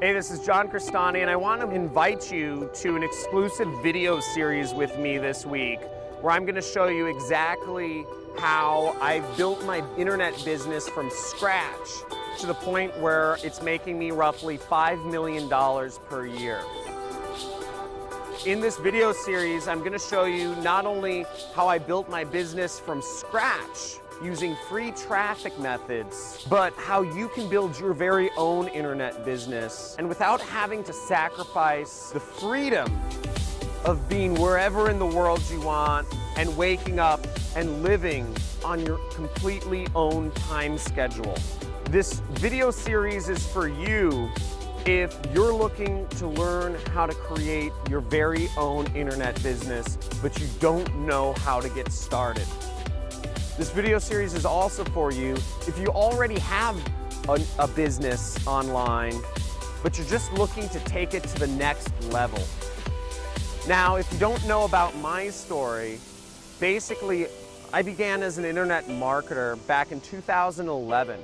Hey, this is John Cristani, and I want to invite you to an exclusive video series with me this week, where I'm going to show you exactly how I built my internet business from scratch to the point where it's making me roughly $5 million per year. In this video series, I'm going to show you not only how I built my business from scratch using free traffic methods, but how you can build your very own internet business and without having to sacrifice the freedom of being wherever in the world you want and waking up and living on your completely own time schedule. This video series is for you if you're looking to learn how to create your very own internet business, but you don't know how to get started. This video series is also for you if you already have a business online, but you're just looking to take it to the next level. Now, if you don't know about my story, basically, I began as an internet marketer back in 2011,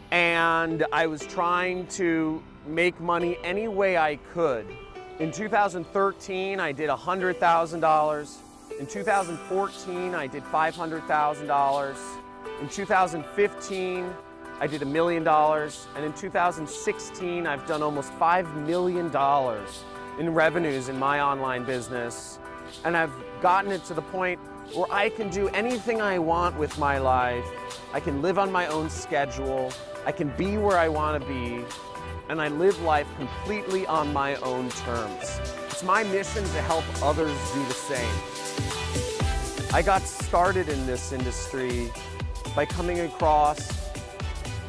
and I was trying to make money any way I could. In 2013, I did $100,000. In 2014, I did $500,000. In 2015, I did $1 million. And in 2016, I've done almost $5 million in revenues in my online business. And I've gotten it to the point where I can do anything I want with my life. I can live on my own schedule. I can be where I want to be. And I live life completely on my own terms. It's my mission to help others do the same. I got started in this industry by coming across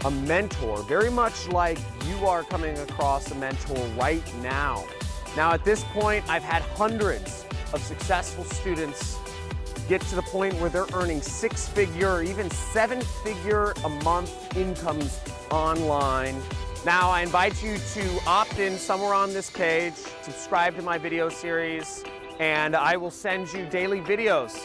a mentor, very much like you are coming across a mentor right now. Now at this point, I've had hundreds of successful students get to the point where they're earning six-figure or even seven-figure a month incomes online. Now I invite you to opt in somewhere on this page, subscribe to my video series, and I will send you daily videos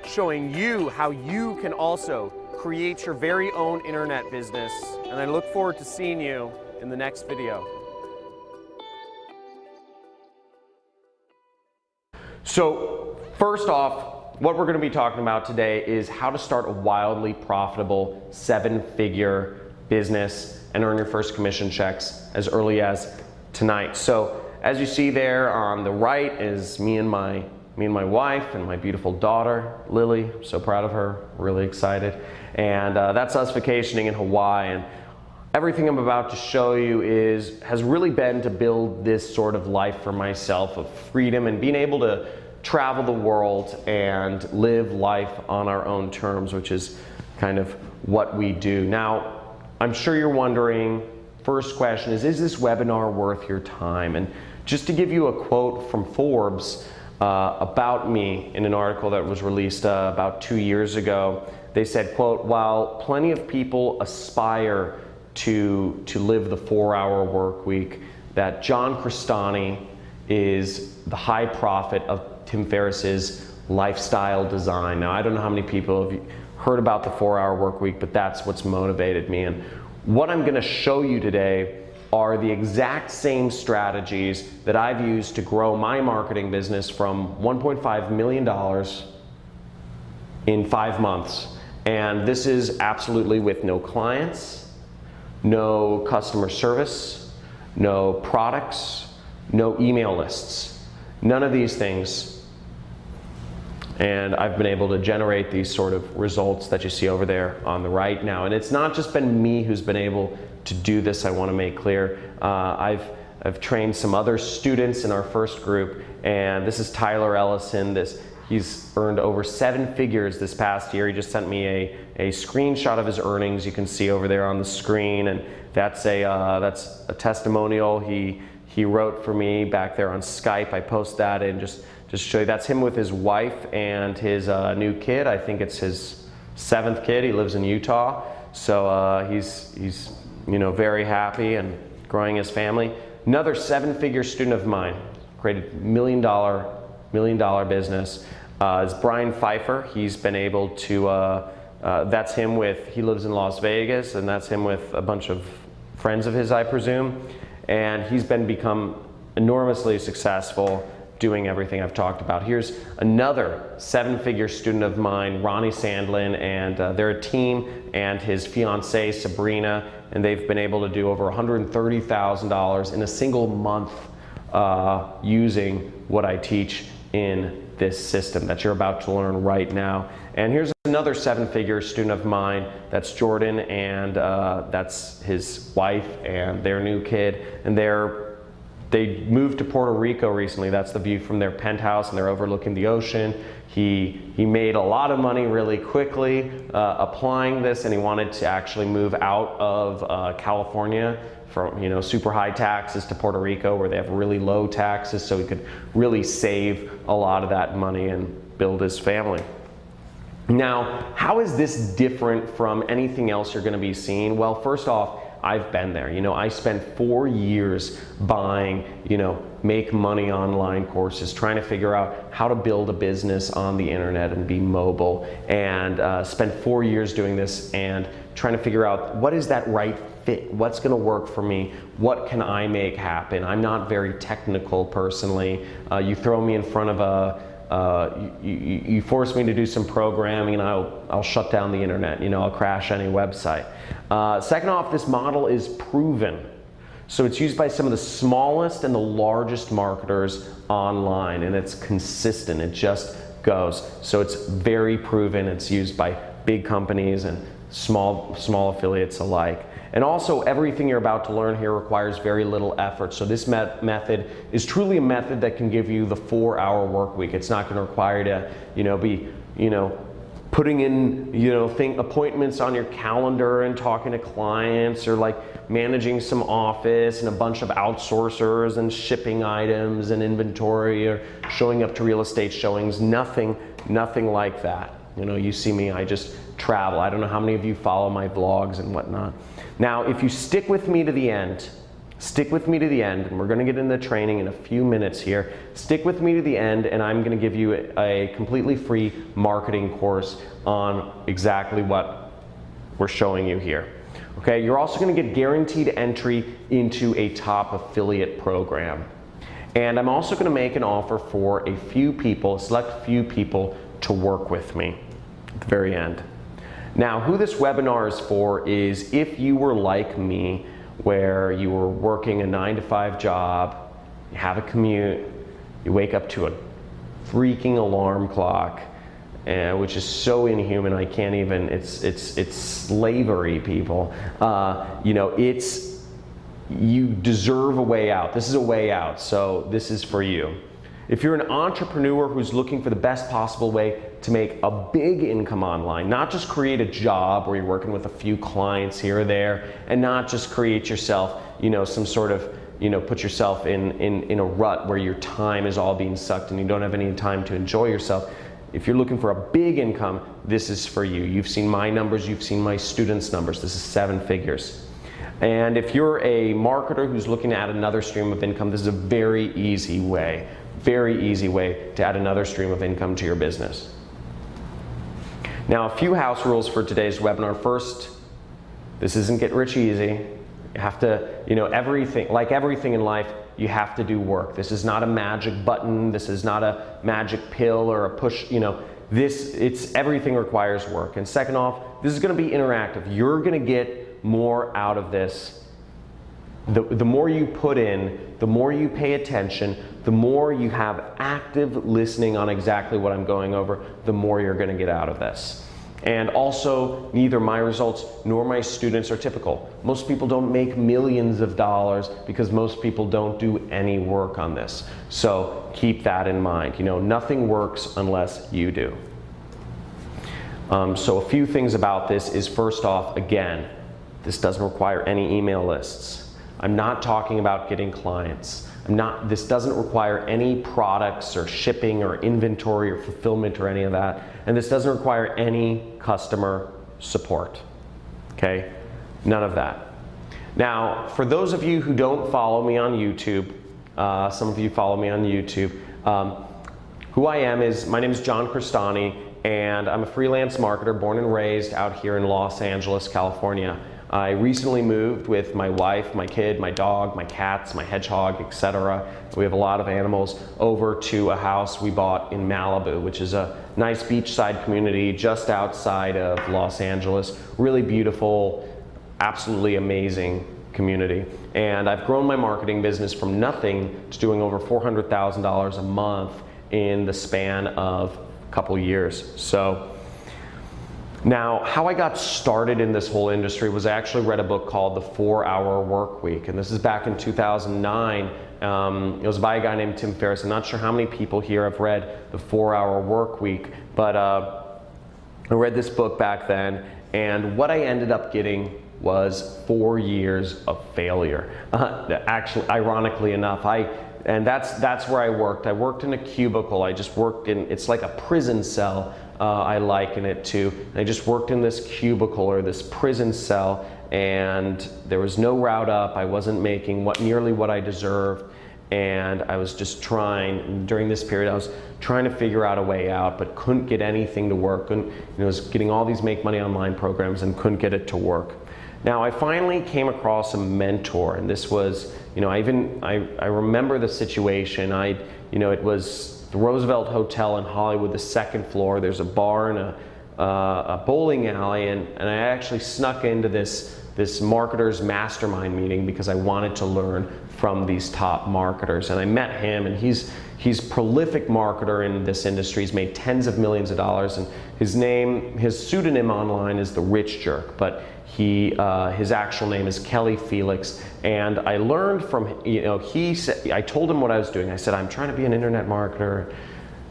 showing you how you can also create your very own internet business. And I look forward to seeing you in the next video. So first off, what we're going to be talking about today is how to start a wildly profitable seven-figure business and earn your first commission checks as early as tonight. So as you see there on the right is me and my wife and my beautiful daughter, Lily. I'm so proud of her, really excited. And that's us vacationing in Hawaii. And everything I'm about to show you has really been to build this sort of life for myself of freedom and being able to travel the world and live life on our own terms, which is kind of what we do. Now, I'm sure you're wondering, first question is this webinar worth your time? And just to give you a quote from Forbes about me in an article that was released about 2 years ago, they said, quote, while plenty of people aspire to live the 4-hour work week, that John Cristani is the high prophet of Tim Ferriss's lifestyle design. Now, I don't know how many people have heard about the 4-hour work week, but that's what's motivated me. And what I'm going to show you today are the exact same strategies that I've used to grow my marketing business from $1.5 million in 5 months. And this is absolutely with no clients, no customer service, no products, no email lists, none of these things. And I've been able to generate these sort of results that you see over there on the right now. And it's not just been me who's been able to do this, I want to make clear. I've trained some other students in our first group, and this is Tyler Ellison. He's earned over 7 figures this past year. He just sent me a screenshot of his earnings. You can see over there on the screen, and that's a testimonial he wrote for me back there on Skype. I post that in just to show you. That's him with his wife and his new kid. I think it's his 7th kid. He lives in Utah, so he's very happy and growing his family. Another 7-figure student of mine, created $1 million business, is Brian Pfeiffer. He's been able to, that's him he lives in Las Vegas, and that's him with a bunch of friends of his, I presume. and he's become enormously successful doing everything I've talked about. Here's another 7-figure student of mine, Ronnie Sandlin, and they're a team, and his fiancee Sabrina, and they've been able to do over $130,000 in a single month using what I teach in this system that you're about to learn right now. And here's another 7-figure student of mine, that's Jordan, and that's his wife and their new kid, and they moved to Puerto Rico recently. That's the view from their penthouse, and they're overlooking the ocean. He made a lot of money really quickly applying this, and he wanted to actually move out of California from super high taxes to Puerto Rico, where they have really low taxes, so he could really save a lot of that money and build his family. Now, how is this different from anything else you're going to be seeing? Well, first off, I've been there. I spent 4 years buying, make money online courses, trying to figure out how to build a business on the internet and be mobile, and spent 4 years doing this and trying to figure out what is that right fit, what's going to work for me, what can I make happen. I'm not very technical personally. You throw me in front of you force me to do some programming, and I'll shut down the internet. I'll crash any website. Second off, this model is proven. So it's used by some of the smallest and the largest marketers online, and it's consistent. It just goes. So it's very proven. It's used by big companies and small affiliates alike. And also, everything you're about to learn here requires very little effort. So this method is truly a method that can give you the 4-hour work week. It's not going to require you to, be, putting in, appointments on your calendar and talking to clients, or like managing some office and a bunch of outsourcers and shipping items and inventory, or showing up to real estate showings. Nothing like that. You see me, I just travel. I don't know how many of you follow my vlogs and whatnot. Now, if you stick with me to the end, and we're going to get into training in a few minutes here. Stick with me to the end, and I'm going to give you a completely free marketing course on exactly what we're showing you here. Okay, you're also going to get guaranteed entry into a top affiliate program. And I'm also going to make an offer for a select few people to work with me at the very end. Now, who this webinar is for is if you were like me, where you were working a 9-to-5 job, you have a commute, you wake up to a freaking alarm clock, which is so inhuman. I can't even. It's slavery, people. You deserve a way out. This is a way out. So this is for you. If you're an entrepreneur who's looking for the best possible way to make a big income online, not just create a job where you're working with a few clients here or there, and not just create yourself, some sort of, put yourself in a rut where your time is all being sucked and you don't have any time to enjoy yourself. If you're looking for a big income, this is for you. You've seen my numbers, you've seen my students' numbers. This is 7 figures. And if you're a marketer who's looking to add another stream of income, this is a very easy way to add another stream of income to your business. Now, a few house rules for today's webinar. First, this isn't get rich easy. You have to, like everything in life, you have to do work. This is not a magic button. This is not a magic pill or a push, everything requires work. And second off, this is going to be interactive. You're going to get more out of this. The more you put in, the more you pay attention, the more you have active listening on exactly what I'm going over, the more you're going to get out of this. And also, neither my results nor my students are typical. Most people don't make millions of dollars because most people don't do any work on this. So keep that in mind. Nothing works unless you do. So a few things about this is, first off, again, this doesn't require any email lists. I'm not talking about getting clients. This doesn't require any products or shipping or inventory or fulfillment or any of that. And this doesn't require any customer support. Okay? None of that. Now, for those of you who don't follow me on YouTube, some of you follow me on YouTube, who I am is, my name is John Cristani, and I'm a freelance marketer born and raised out here in Los Angeles, California. I recently moved with my wife, my kid, my dog, my cats, my hedgehog, etc. We have a lot of animals over to a house we bought in Malibu, which is a nice beachside community just outside of Los Angeles. Really beautiful, absolutely amazing community. And I've grown my marketing business from nothing to doing over $400,000 a month in the span of a couple years. So now, how I got started in this whole industry was I actually read a book called The 4-Hour Work Week, and this is back in 2009. It was by a guy named Tim Ferriss. I'm not sure how many people here have read The 4-Hour Work Week, but I read this book back then, and what I ended up getting was 4 years of failure. Actually, ironically enough, and that's where I worked. I worked in a cubicle. I just worked in, it's like a prison cell. I liken it to. I just worked in this cubicle or this prison cell, and there was no route up. I wasn't making nearly what I deserved, and I was just trying. During this period, I was trying to figure out a way out, but couldn't get anything to work. And I was getting all these make money online programs and couldn't get it to work. Now I finally came across a mentor, and this was, I remember the situation. It was the Roosevelt Hotel in Hollywood, the second floor. There's a bar and a bowling alley, and I actually snuck into this marketers mastermind meeting because I wanted to learn from these top marketers. And I met him, and he's a prolific marketer in this industry. He's made tens of millions of dollars, and his pseudonym online is The Rich Jerk, but his actual name is Kelly Felix. And I learned from, he said, I told him what I was doing. I said, I'm trying to be an internet marketer.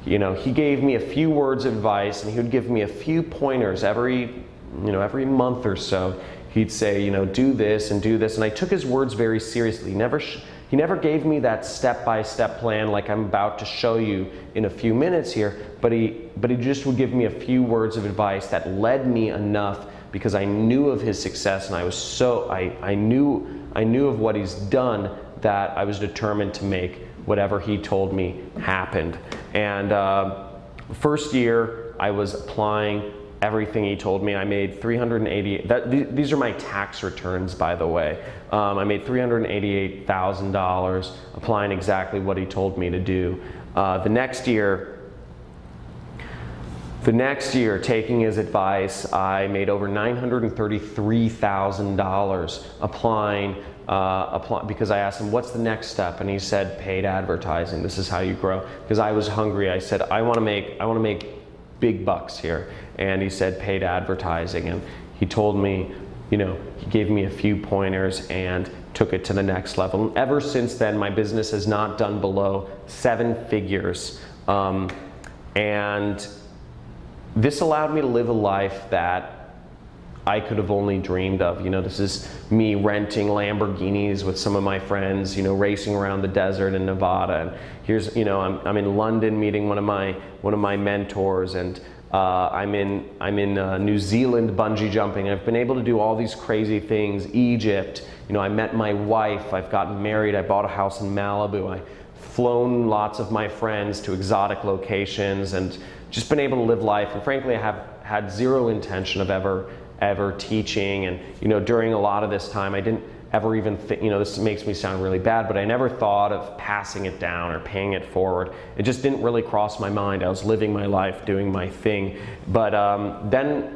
He gave me a few words of advice, and he would give me a few pointers every month or so. He'd say, do this and do this. And I took his words very seriously. He never gave me that step-by-step plan like I'm about to show you in a few minutes here, but he just would give me a few words of advice that led me enough, because I knew of his success, and I knew of what he's done, that I was determined to make whatever he told me happen. And first year I was applying everything he told me. I made these are my tax returns, by the way. I made $388,000 applying exactly what he told me to do. The next year, taking his advice, I made over $933,000 applying because I asked him, what's the next step? And he said, paid advertising. This is how you grow. Because I was hungry. I said, I want to make big bucks here. And he said, paid advertising. And he told me, he gave me a few pointers and took it to the next level. And ever since then, my business has not done below 7 figures. And this allowed me to live a life that I could have only dreamed of. This is me renting Lamborghinis with some of my friends, racing around the desert in Nevada. And here's, I'm in London meeting one of my mentors, and I'm in New Zealand bungee jumping. I've been able to do all these crazy things. Egypt, I met my wife. I've gotten married. I bought a house in Malibu. I've flown lots of my friends to exotic locations, and just been able to live life. And frankly, I have had zero intention of ever teaching. And during a lot of this time, I didn't ever even think, this makes me sound really bad, but I never thought of passing it down or paying it forward. It just didn't really cross my mind. I was living my life, doing my thing. But then,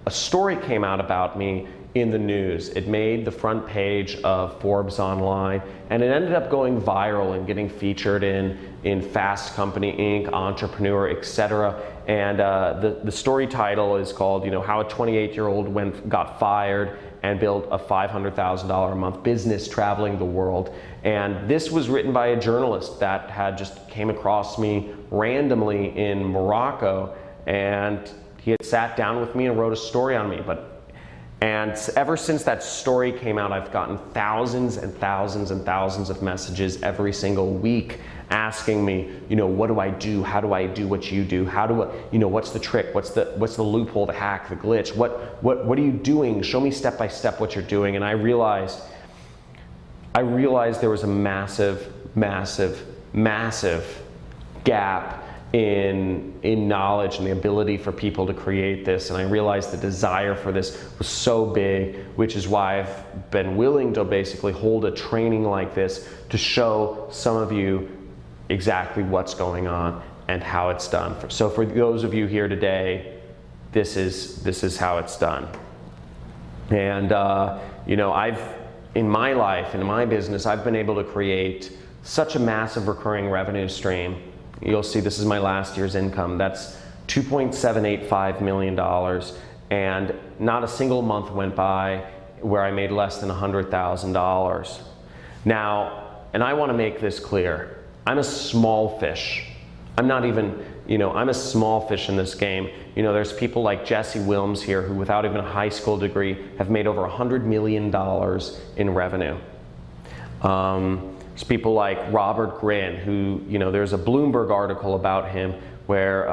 a story came out about me in the news. It made the front page of Forbes Online, and it ended up going viral and getting featured in Fast Company Inc., Entrepreneur, etc. And the story title is called, How a 28-year-old got fired and built a $500,000 a month business traveling the world. And this was written by a journalist that had just came across me randomly in Morocco, and he had sat down with me and wrote a story on me. And ever since that story came out, I've gotten thousands and thousands and thousands of messages every single week asking me, what do I do? How do I do what you do? How do I, what's the trick? What's the loophole, the hack, the glitch? What are you doing? Show me step by step what you're doing. And I realized there was a massive, massive, massive gap in knowledge and the ability for people to create this, and I realized the desire for this was so big, which is why I've been willing to basically hold a training like this to show some of you exactly what's going on and how it's done. So for those of you here today, this is how it's done. And you know, in my life, in my business, I've been able to create such a massive recurring revenue stream. You'll see this is my last year's income. That's $2.785 million, and not a single month went by where I made less than $100,000. Now, and I want to make this clear, I'm a small fish. I'm not even, you know, I'm a small fish in this game. You know, there's people like Jesse Wilms here who, without even a high school degree, have made over $100 million in revenue. There's people like Robert Grin, who, you know, there's a Bloomberg article about him where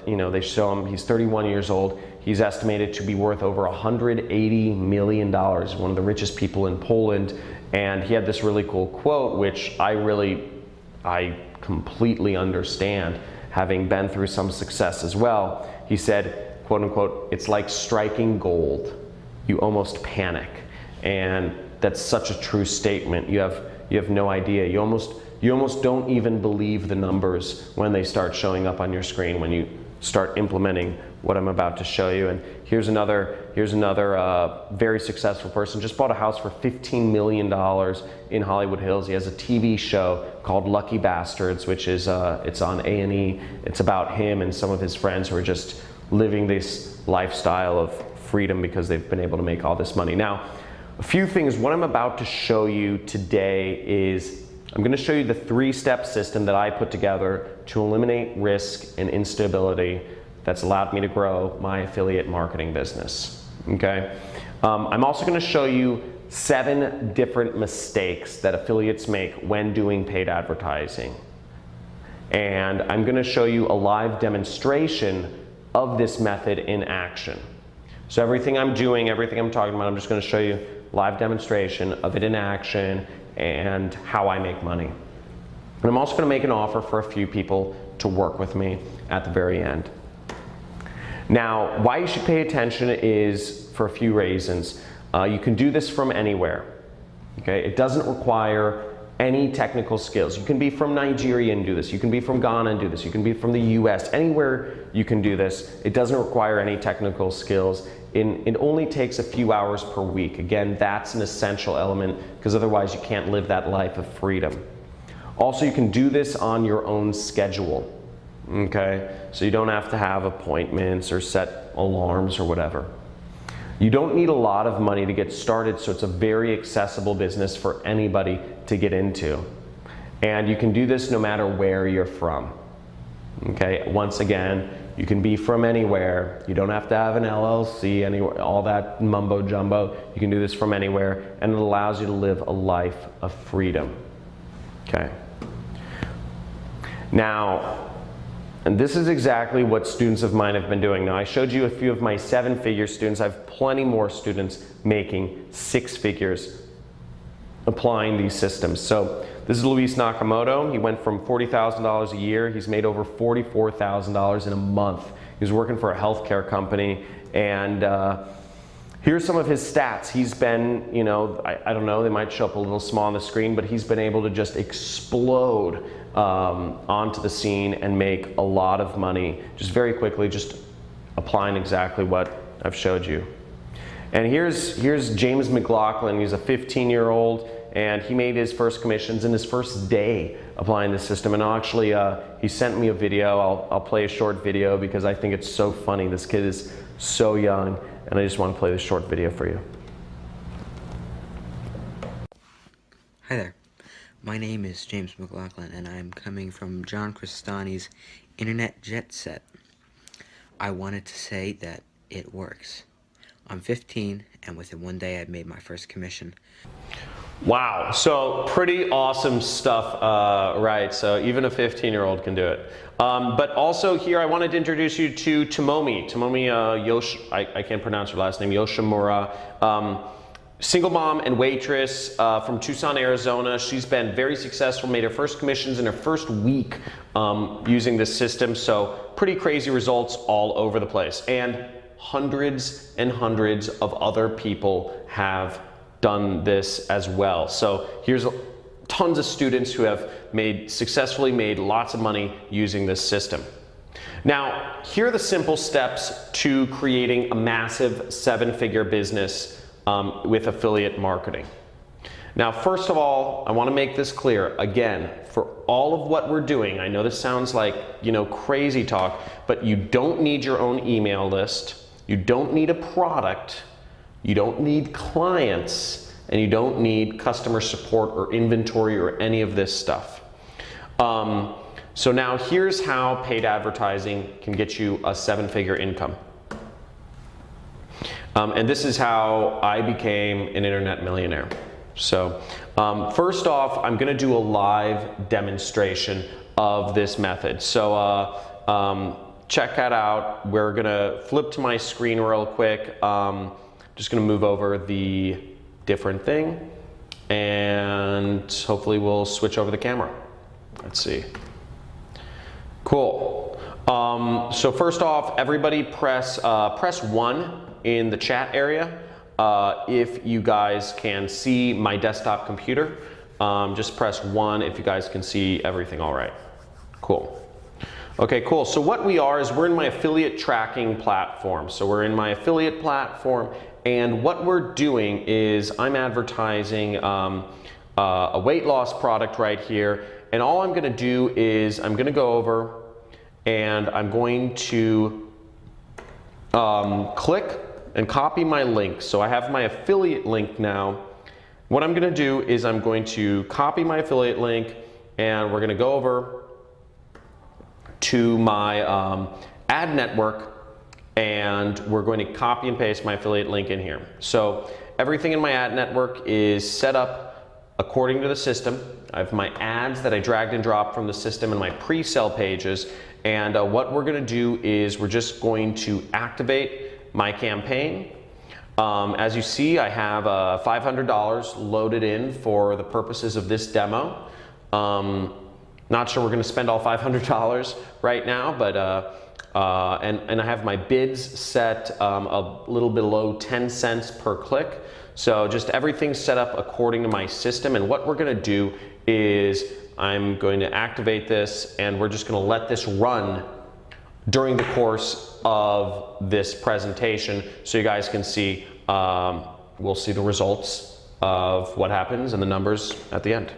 you know, they show him, he's 31 years old. He's estimated to be worth over $180 million, one of the richest people in Poland. And he had this really cool quote, which I completely understand, having been through some success as well. He said, quote unquote, "It's like striking gold. You almost panic." And that's such a true statement. You have no idea. You almost don't even believe the numbers when they start showing up on your screen when you start implementing what I'm about to show you. And here's another very successful person. Just bought a house for $15 million in Hollywood Hills. He has a TV show called Lucky Bastards, which is it's on A&E. It's about him and some of his friends who are just living this lifestyle of freedom because they've been able to make all this money. Now, a few things. What I'm about to show you today is I'm going to show you the three-step system that I put together to eliminate risk and instability that's allowed me to grow my affiliate marketing business. Okay. I'm also going to show you 7 different mistakes that affiliates make when doing paid advertising. And I'm going to show you a live demonstration of this method in action. So everything I'm doing, everything I'm talking about, I'm just going to show you live demonstration of it in action and how I make money. And I'm also going to make an offer for a few people to work with me at the very end. Now, why you should pay attention is for a few reasons. You can do this from anywhere. Okay? It doesn't require any technical skills. You can be from Nigeria and do this. You can be from Ghana and do this. You can be from the US. Anywhere you can do this. It doesn't require any technical skills. It only takes a few hours per week. Again, that's an essential element because otherwise you can't live that life of freedom. Also, you can do this on your own schedule. Okay? So you don't have to have appointments or set alarms or whatever. You don't need a lot of money to get started, so it's a very accessible business for anybody to get into. And you can do this no matter where you're from. Okay, once again, you can be from anywhere. You don't have to have an LLC, anywhere, all that mumbo jumbo. You can do this from anywhere, and it allows you to live a life of freedom. Okay. Now, and this is exactly what students of mine have been doing. Now, I showed you a few of my 7-figure students. I have plenty more students making 6 figures applying these systems. So this is Luis Nakamoto. He went from $40,000 a year. He's made over $44,000 in a month. He was working for a healthcare company, and here's some of his stats. He's been, you know, I don't know, they might show up a little small on the screen, but he's been able to just explode onto the scene and make a lot of money just very quickly, just applying exactly what I've showed you. And here's James McLaughlin. He's a 15-year-old, and he made his first commissions in his first day applying the system. And actually, he sent me a video. I'll play a short video because I think it's so funny. This kid is so young, and I just want to play this short video for you. Hi there. My name is James McLaughlin, and I'm coming from John Crestani's Internet Jet Set. I wanted to say that it works. I'm 15, and within one day I've made my first commission. Wow, so pretty awesome stuff, right? So even a 15-year-old can do it. But also here I wanted to introduce you to Tomomi. Tomomi I can't pronounce her last name, Yoshimura. single mom and waitress from Tucson, Arizona. She's been very successful, made her first commissions in her first week using this system. So pretty crazy results all over the place. And hundreds and hundreds of other people have done this as well. So here's tons of students who have successfully made lots of money using this system. Now, here are the simple steps to creating a massive 7-figure business with affiliate marketing. Now, first of all, I want to make this clear. Again, for all of what we're doing, I know this sounds like, crazy talk, but you don't need your own email list. You don't need a product. You don't need clients, and you don't need customer support or inventory or any of this stuff. So now here's how paid advertising can get you a 7-figure income. And this is how I became an internet millionaire. So first off, I'm gonna do a live demonstration of this method. So check that out. We're gonna flip to my screen real quick. Just gonna move over the different thing, and hopefully we'll switch over the camera. Let's see. Cool. So first off, everybody press 1 in the chat area if you guys can see my desktop computer. Just press 1 if you guys can see everything all right. Cool. Okay, cool. So what we are is we're in my affiliate tracking platform. So we're in my affiliate platform, and what we're doing is I'm advertising a weight loss product right here. And all I'm going to do is I'm going to go over and I'm going to click and copy my link. So I have my affiliate link now. What I'm going to do is I'm going to copy my affiliate link, and we're going to go over to my ad network, and we're going to copy and paste my affiliate link in here. So everything in my ad network is set up according to the system. I have my ads that I dragged and dropped from the system and my pre-sale pages. And what we're going to do is we're just going to activate my campaign. As you see, I have $500 loaded in for the purposes of this demo. Not sure we're going to spend all $500 right now, but and I have my bids set a little below 10 cents per click. So just everything's set up according to my system. And what we're going to do is I'm going to activate this, and we're just going to let this run during the course of this presentation so you guys can see, we'll see the results of what happens and the numbers at the end.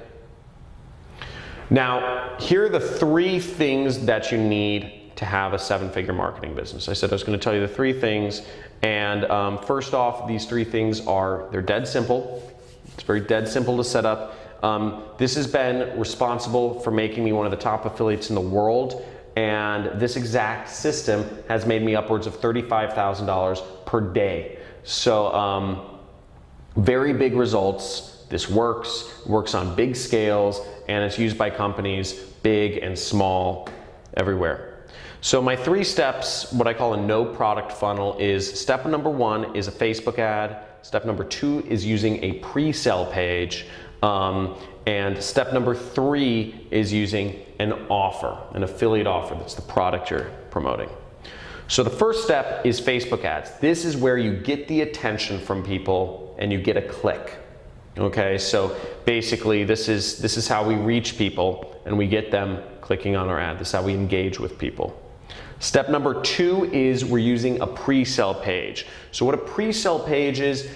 Now, here are the 3 things that you need to have a 7-figure marketing business. I said I was going to tell you the 3 things, and first off, these 3 things they're dead simple. It's very dead simple to set up. This has been responsible for making me one of the top affiliates in the world, and this exact system has made me upwards of $35,000 per day. So very big results. This works on big scales, and it's used by companies big and small everywhere. So my 3 steps, what I call a no product funnel, is step number 1 is a Facebook ad. Step number 2 is using a pre-sale page. And step number 3 is using an offer, an affiliate offer. That's the product you're promoting. So the first step is Facebook ads. This is where you get the attention from people and you get a click. Okay, so basically this is how we reach people and we get them clicking on our ad. This is how we engage with people. Step number 2 is we're using a pre-sale page. So what a pre-sale page is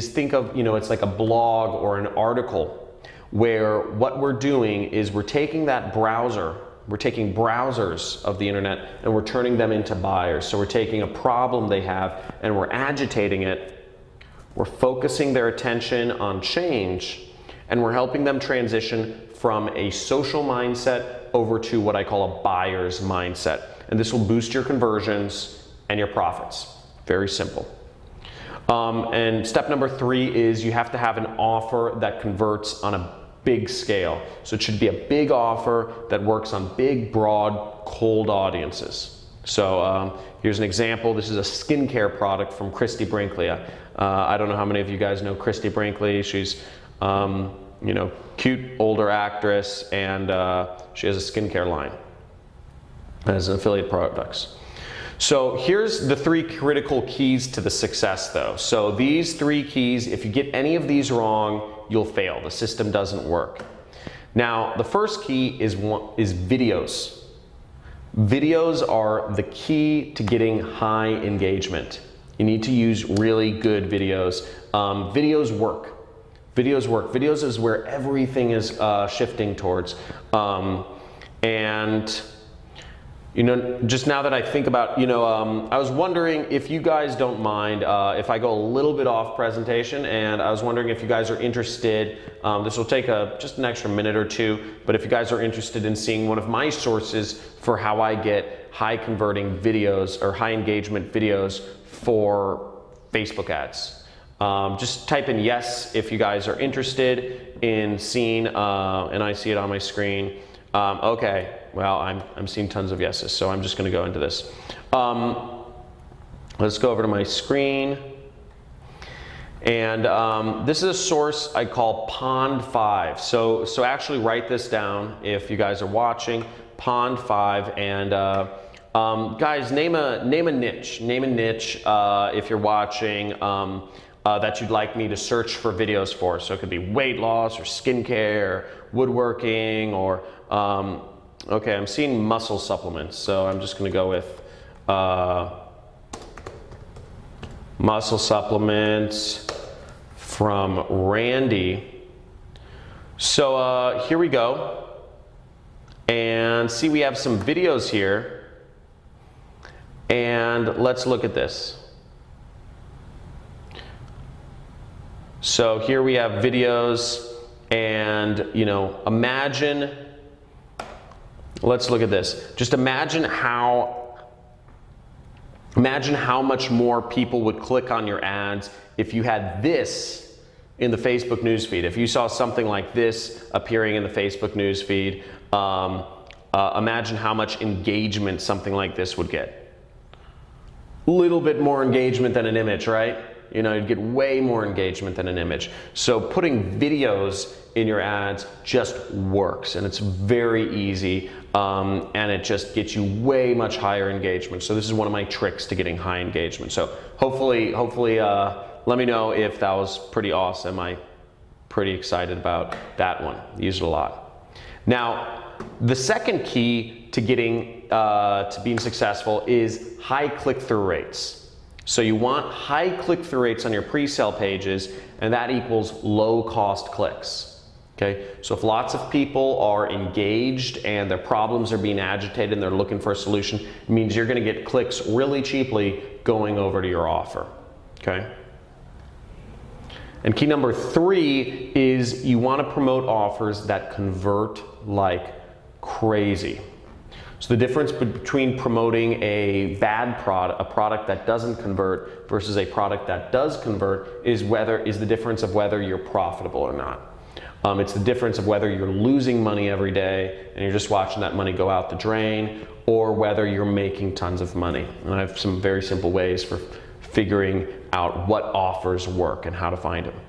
think of, it's like a blog or an article where what we're doing is we're taking that browser, we're taking browsers of the internet and we're turning them into buyers. So we're taking a problem they have and we're agitating it. We're focusing their attention on change, and we're helping them transition from a social mindset over to what I call a buyer's mindset. And this will boost your conversions and your profits. Very simple. And step number 3 is you have to have an offer that converts on a big scale. So it should be a big offer that works on big, broad, cold audiences. So here's an example. This is a skincare product from Christy Brinkley. I don't know how many of you guys know Christy Brinkley. She's, you know, cute older actress, and she has a skincare line as an affiliate products. So here's the 3 critical keys to the success though. So these 3 keys, if you get any of these wrong, you'll fail. The system doesn't work. Now, the first key is videos. Videos are the key to getting high engagement. You need to use really good videos. Videos work. Videos work. Videos is where everything is shifting towards. And you know, just now that I think about, you know, I was wondering if you guys don't mind if I go a little bit off presentation, and I was wondering if you guys are interested, this will take just an extra minute or 2, but if you guys are interested in seeing one of my sources for how I get high converting videos or high engagement videos for Facebook ads. Just type in yes if you guys are interested in seeing, and I see it on my screen. Okay. Well, I'm seeing tons of yeses, so I'm just going to go into this. Let's go over to my screen. And this is a source I call Pond 5. So actually write this down if you guys are watching. Pond 5, and guys, name a niche. Name a niche if you're watching that you'd like me to search for videos for. So it could be weight loss or skincare, or woodworking, or okay, I'm seeing muscle supplements, so I'm just going to go with muscle supplements from Randy. So here we go, and see we have some videos here, and let's look at this. So here we have videos, and you know, imagine. Let's look at this. Just imagine how much more people would click on your ads if you had this in the Facebook newsfeed. If you saw something like this appearing in the Facebook newsfeed, imagine how much engagement something like this would get. A little bit more engagement than an image, right? You know, you'd get way more engagement than an image. So putting videos in your ads just works, and it's very easy, and it just gets you way much higher engagement. So this is one of my tricks to getting high engagement. So hopefully let me know if that was pretty awesome. I'm pretty excited about that one. Use it a lot. Now, the second key to getting to being successful is high click-through rates. So you want high click-through rates on your pre-sale pages, and that equals low-cost clicks. Okay, so if lots of people are engaged and their problems are being agitated and they're looking for a solution, it means you're going to get clicks really cheaply going over to your offer. Okay. And key number 3 is you want to promote offers that convert like crazy. So the difference between promoting a bad product, a product that doesn't convert, versus a product that does convert is the difference of whether you're profitable or not. It's the difference of whether you're losing money every day and you're just watching that money go out the drain, or whether you're making tons of money. And I have some very simple ways for figuring out what offers work and how to find them.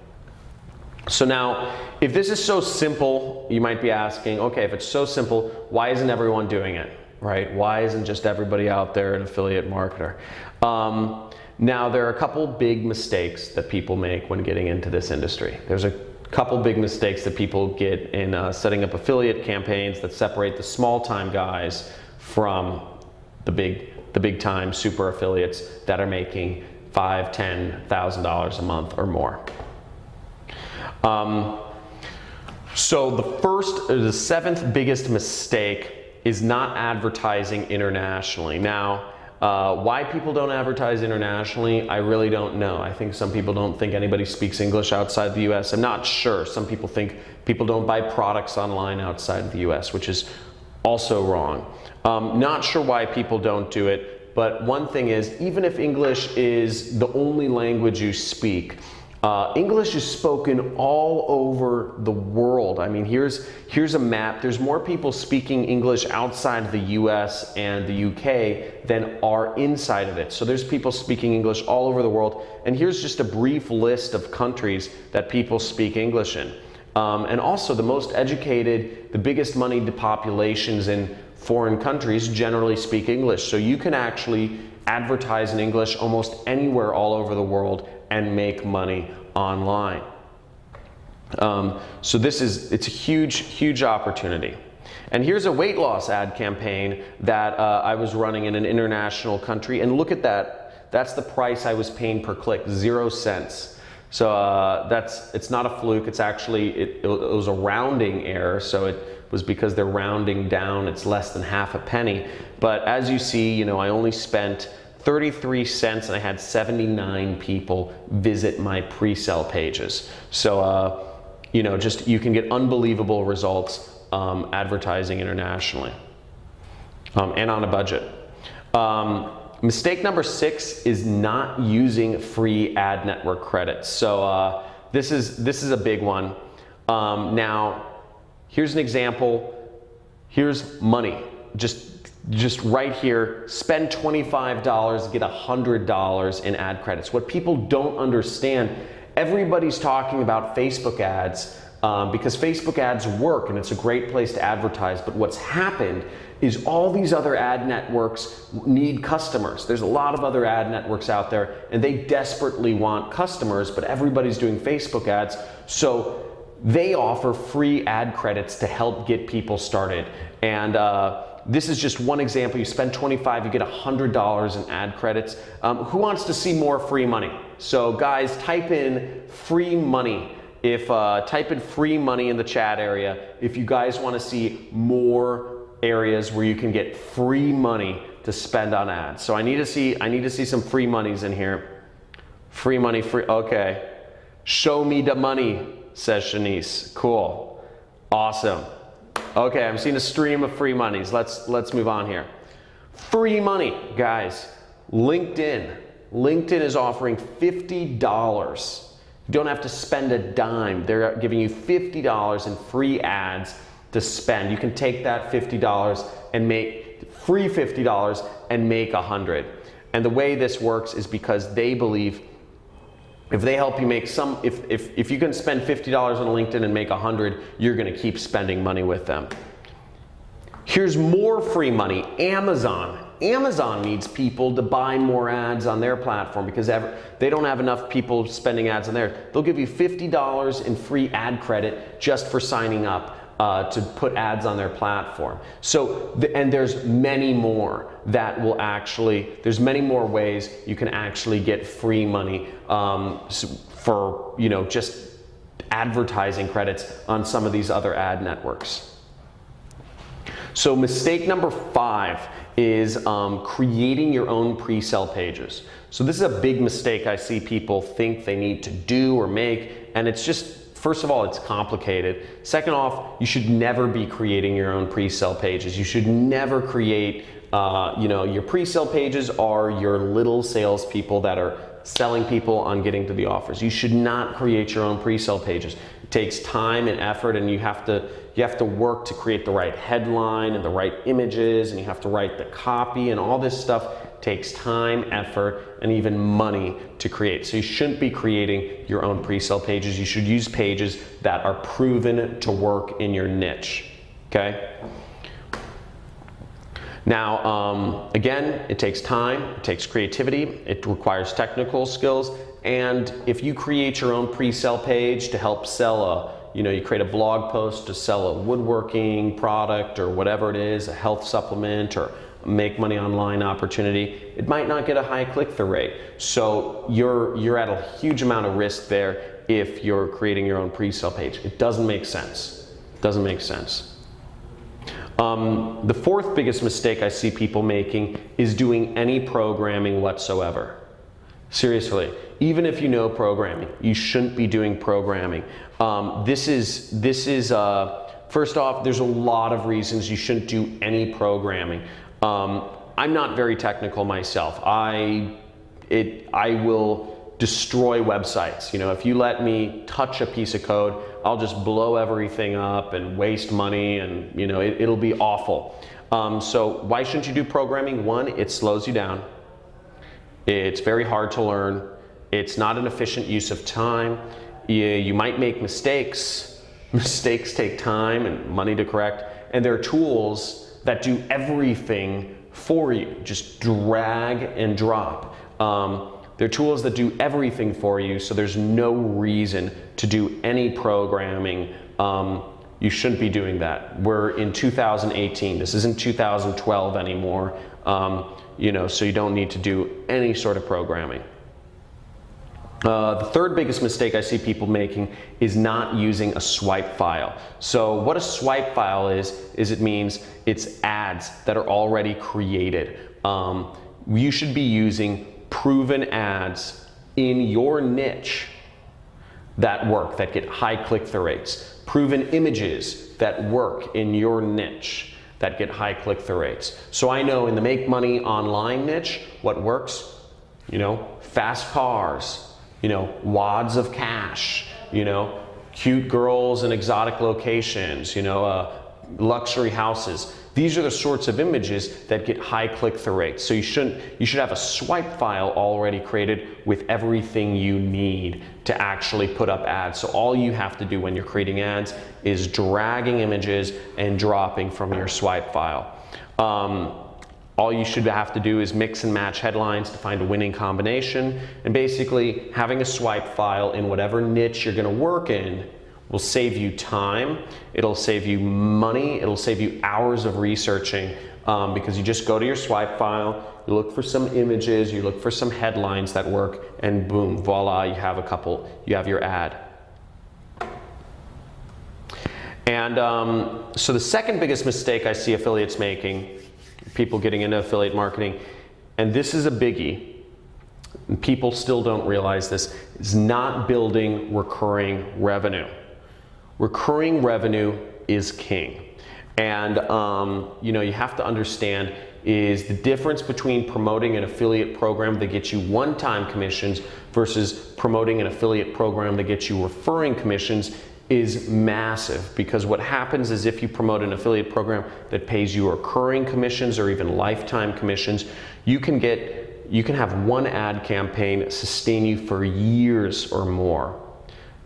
So now, if this is so simple, you might be asking, okay, if it's so simple, why isn't everyone doing it, right? Why isn't just everybody out there an affiliate marketer? Now, there are a couple big mistakes that people make when getting into this industry. There's a couple big mistakes that people get in setting up affiliate campaigns that separate the small-time guys from the big time super affiliates that are making $5,000, $10,000 a month or more. So the 7th biggest mistake is not advertising internationally. Now, why people don't advertise internationally, I really don't know. I think some people don't think anybody speaks English outside the US. I'm not sure. Some people think people don't buy products online outside of the US, which is also wrong. Not sure why people don't do it, but one thing is, even if English is the only language you speak, English is spoken all over the world. I mean, here's a map. There's more people speaking English outside of the US and the UK than are inside of it. So there's people speaking English all over the world. And here's just a brief list of countries that people speak English in. And also the most educated, the biggest moneyed populations in foreign countries generally speak English. So you can actually advertise in English almost anywhere all over the world and make money online. So it's a huge opportunity. And here's a weight loss ad campaign that I was running in an international country, and look at that. That's the price I was paying per click, 0 cents. So it's not a fluke. It's actually, it was a rounding error. So it was because they're rounding down. It's less than half a penny. But as you see, you know, I only spent 33 cents and I had 79 people visit my pre-sale pages. So, you know, you can get unbelievable results advertising internationally and on a budget. Mistake number 6 is not using free ad network credits. So this is a big one. Now, here's an example. Here's money. Just right here, spend $25, get $100 in ad credits. What people don't understand, everybody's talking about Facebook ads because Facebook ads work and it's a great place to advertise. But what's happened is all these other ad networks need customers. There's a lot of other ad networks out there and they desperately want customers, but everybody's doing Facebook ads. So they offer free ad credits to help get people started. And this is just one example. You spend $25, you get $100 in ad credits. Who wants to see more free money? So guys, type in free money. Type in free money in the chat area if you guys want to see more areas where you can get free money to spend on ads. So I need to see some free monies in here. Free money, okay. Show me the money, says Shanice. Cool. Awesome. Okay, I'm seeing a stream of free monies. Let's move on here. Free money, guys. LinkedIn. LinkedIn is offering $50. You don't have to spend a dime. They're giving you $50 in free ads to spend. You can take that $50 and make free $50 and make $100. And the way this works is because they believe if they help you make if you can spend $50 on LinkedIn and make $100, you're gonna keep spending money with them. Here's more free money, Amazon. Amazon needs people to buy more ads on their platform because they don't have enough people spending ads on there. They'll give you $50 in free ad credit just for signing up to put ads on their platform. So, and there's many more that will actually, there's many more ways you can actually get free money for, you know, just advertising credits on some of these other ad networks. So mistake number 5 is creating your own pre-sale pages. So this is a big mistake I see people think they need to do or make, and it's just, first of all, it's complicated. Second off, you should never be creating your own pre-sale pages. You should never create, you know, your pre-sale pages are your little salespeople that are selling people on getting to the offers. You should not create your own pre-sale pages. It takes time and effort, and you have to work to create the right headline and the right images, and you have to write the copy, and all this stuff takes time, effort, and even money to create. So you shouldn't be creating your own pre-sale pages. You should use pages that are proven to work in your niche, okay? Now, again, it takes time, it takes creativity, it requires technical skills, and if you create your own pre-sale page to help sell you create a blog post to sell a woodworking product or whatever it is, a health supplement or make money online opportunity, it might not get a high click-through rate. So you're at a huge amount of risk there if you're creating your own pre-sale page. It doesn't make sense. It doesn't make sense. The 4th biggest mistake I see people making is doing any programming whatsoever. Seriously, even if you know programming, you shouldn't be doing programming. This is first off, there's a lot of reasons you shouldn't do any programming. I'm not very technical myself. I will destroy websites. If you let me touch a piece of code, I'll just blow everything up and waste money, and it'll be awful. So why shouldn't you do programming? One, it slows you down. It's very hard to learn. It's not an efficient use of time. You might make mistakes. Mistakes take time and money to correct. And there are tools that do everything for you. Just drag and drop. There are tools that do everything for you, so there's no reason to do any programming. You shouldn't be doing that. We're in 2018. This isn't 2012 anymore. So you don't need to do any sort of programming. The third biggest mistake I see people making is not using a swipe file. So what a swipe file is it means it's ads that are already created. You should be using proven ads in your niche that work, that get high click-through rates. Proven images that work in your niche that get high click-through rates. So I know in the make money online niche, what works, fast cars, wads of cash, cute girls in exotic locations, luxury houses. These are the sorts of images that get high click-through rates. So you should have a swipe file already created with everything you need to actually put up ads. So all you have to do when you're creating ads is dragging images and dropping from your swipe file. All you should have to do is mix and match headlines to find a winning combination, and basically having a swipe file in whatever niche you're going to work in will save you time, it'll save you money, it'll save you hours of researching, because you just go to your swipe file, you look for some images, you look for some headlines that work, and boom, voila, you have your ad. And so the second biggest mistake I see affiliates making, people getting into affiliate marketing, and this is a biggie, and people still don't realize this, is not building recurring revenue. Recurring revenue is king. And you have to understand is the difference between promoting an affiliate program that gets you one-time commissions versus promoting an affiliate program that gets you referring commissions is massive, because what happens is if you promote an affiliate program that pays you recurring commissions or even lifetime commissions, you can have one ad campaign sustain you for years or more.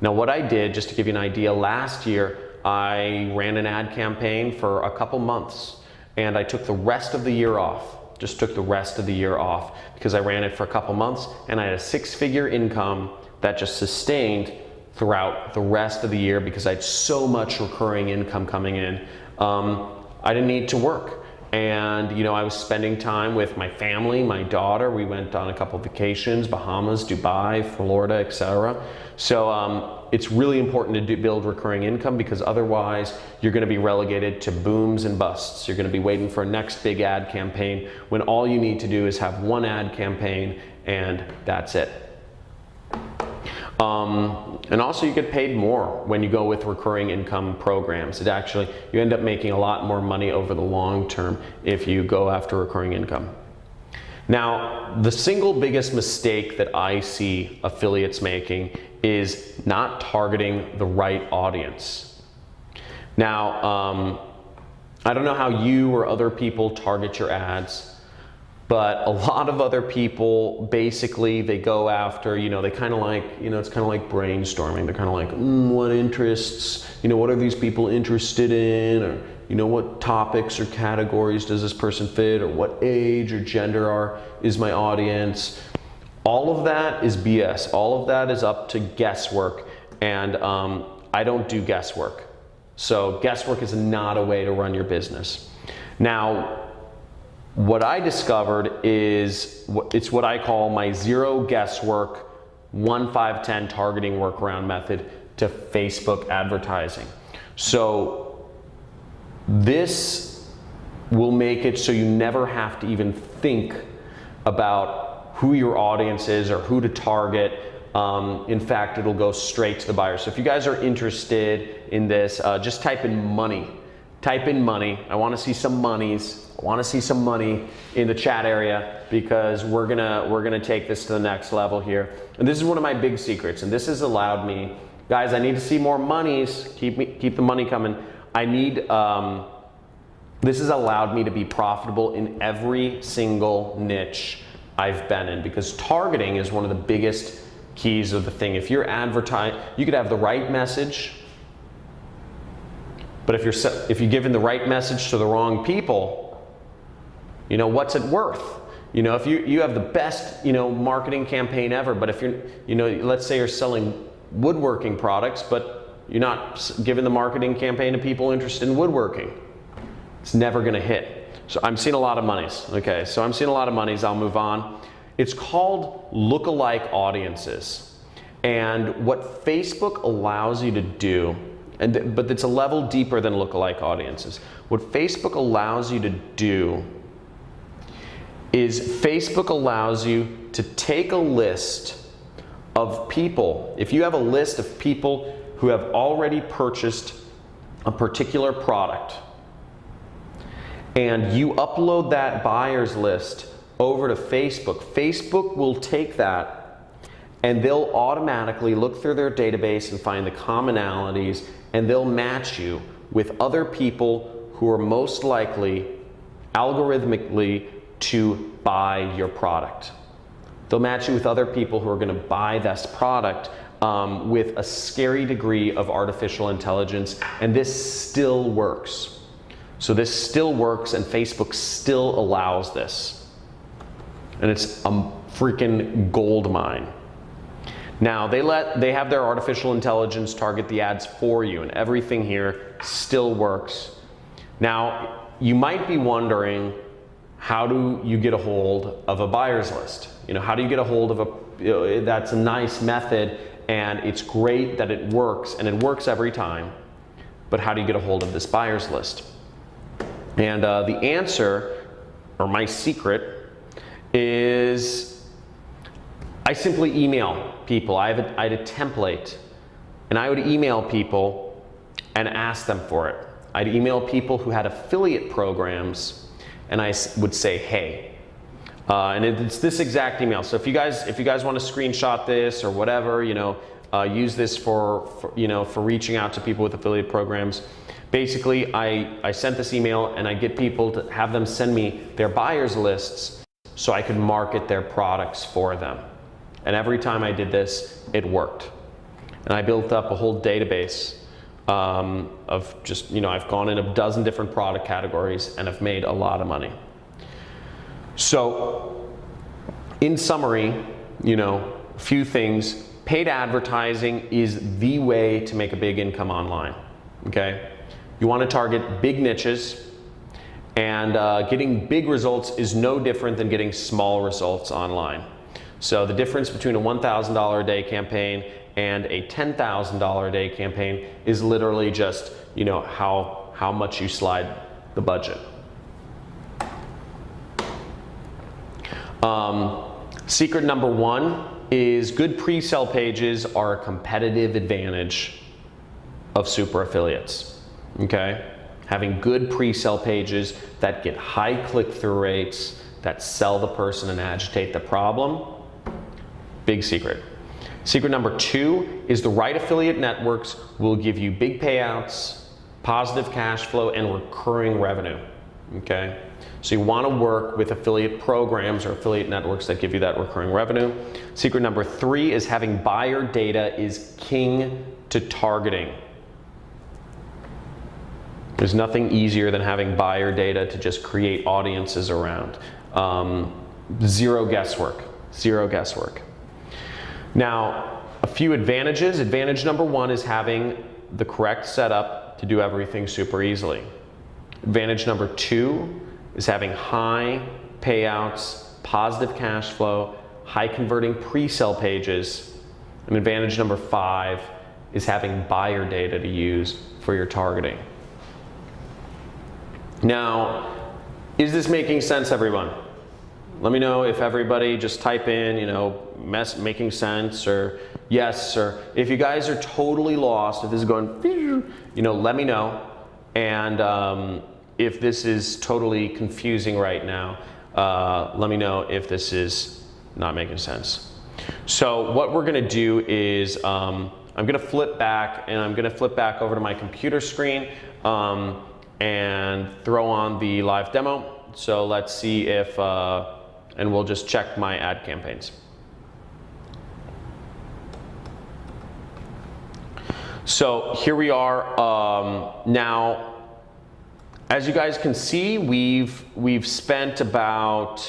Now what I did, just to give you an idea, last year I ran an ad campaign for a couple months, and I took the rest of the year off. Just took the rest of the year off because I ran it for a couple months, and I had a six-figure income that just sustained throughout the rest of the year because I had so much recurring income coming in. I didn't need to work. And I was spending time with my family, my daughter. We went on a couple vacations, Bahamas, Dubai, Florida, etc. So it's really important to build recurring income, because otherwise you're going to be relegated to booms and busts. You're going to be waiting for a next big ad campaign when all you need to do is have one ad campaign and that's it. And also you get paid more when you go with recurring income programs. You end up making a lot more money over the long term if you go after recurring income. Now, the single biggest mistake that I see affiliates making is not targeting the right audience. Now, I don't know how you or other people target your ads, but a lot of other people, basically, they go after, they kind of like, it's kind of like brainstorming. They're kind of like, what interests, what are these people interested in? Or, what topics or categories does this person fit? Or what age or gender is my audience? All of that is BS. All of that is up to guesswork. And I don't do guesswork. So guesswork is not a way to run your business. Now, what I discovered is it's what I call my zero guesswork 1-5-10 targeting workaround method to Facebook advertising. So this will make it so you never have to even think about who your audience is or who to target. In fact, it'll go straight to the buyer. So if you guys are interested in this, just type in money type in money. I want to see some monies. I want to see some money in the chat area, because we're gonna take this to the next level here. And this is one of my big secrets, and this has allowed me, guys, I need to see more monies. Keep the money coming. I need, this has allowed me to be profitable in every single niche I've been in, because targeting is one of the biggest keys of the thing. If you're advertising, you could have the right message, but if you're giving the right message to the wrong people, you know, what's it worth? You know, if you have the best, you know, marketing campaign ever, but if you're, you know, let's say you're selling woodworking products, but you're not giving the marketing campaign to people interested in woodworking, it's never gonna hit. So I'm seeing a lot of monies. Okay, so I'm seeing a lot of monies. I'll move on. It's called lookalike audiences. And what Facebook allows you to do, but it's a level deeper than lookalike audiences. What Facebook allows you to do is Facebook allows you to take a list of people. If you have a list of people who have already purchased a particular product, and you upload that buyer's list over to Facebook, Facebook will take that and they'll automatically look through their database and find the commonalities, and they'll match you with other people who are most likely algorithmically to buy your product. They'll match you with other people who are going to buy this product with a scary degree of artificial intelligence, and this still works. So this still works, and Facebook still allows this. And it's a freaking gold mine. Now, they have their artificial intelligence target the ads for you, and everything here still works. Now, you might be wondering, how do you get a hold of a buyer's list? You know, how do you get a hold of that's a nice method, and it's great that it works, and it works every time, but how do you get a hold of this buyer's list? And the answer, or my secret, is I simply email people. I had a template, and I would email people and ask them for it. I'd email people who had affiliate programs, and I would say, hey, and it's this exact email. So if you guys want to screenshot this or whatever, you know, use this for reaching out to people with affiliate programs. Basically, I sent this email, and I get people to have them send me their buyers lists so I could market their products for them. And every time I did this, it worked. And I built up a whole database of just, you know, I've gone in a dozen different product categories and I've made a lot of money. So in summary, you know, a few things. Paid advertising is the way to make a big income online, okay? You want to target big niches, and getting big results is no different than getting small results online. So the difference between a $1,000 a day campaign and a $10,000 a day campaign is literally just, you know, how much you slide the budget. Secret number one is good pre-sale pages are a competitive advantage of super affiliates, okay? Having good pre-sale pages that get high click-through rates, that sell the person and agitate the problem, big secret. Secret number two is the right affiliate networks will give you big payouts, positive cash flow, and recurring revenue, okay? So you want to work with affiliate programs or affiliate networks that give you that recurring revenue. Secret number three is having buyer data is king to targeting. There's nothing easier than having buyer data to just create audiences around. Zero guesswork, zero guesswork. Now, a few advantages. Advantage number one is having the correct setup to do everything super easily. Advantage number two is having high payouts, positive cash flow, high converting pre-sale pages. And advantage number five is having buyer data to use for your targeting. Now, is this making sense, everyone? Let me know if everybody just type in, you know, making sense, or yes, or if you guys are totally lost, if this is going, you know, let me know. And if this is totally confusing right now, let me know if this is not making sense. So what we're going to do is I'm going to flip back, and I'm going to flip back over to my computer screen and throw on the live demo. So let's see if, and we'll just check my ad campaigns. So here we are. Now, as you guys can see, we've spent about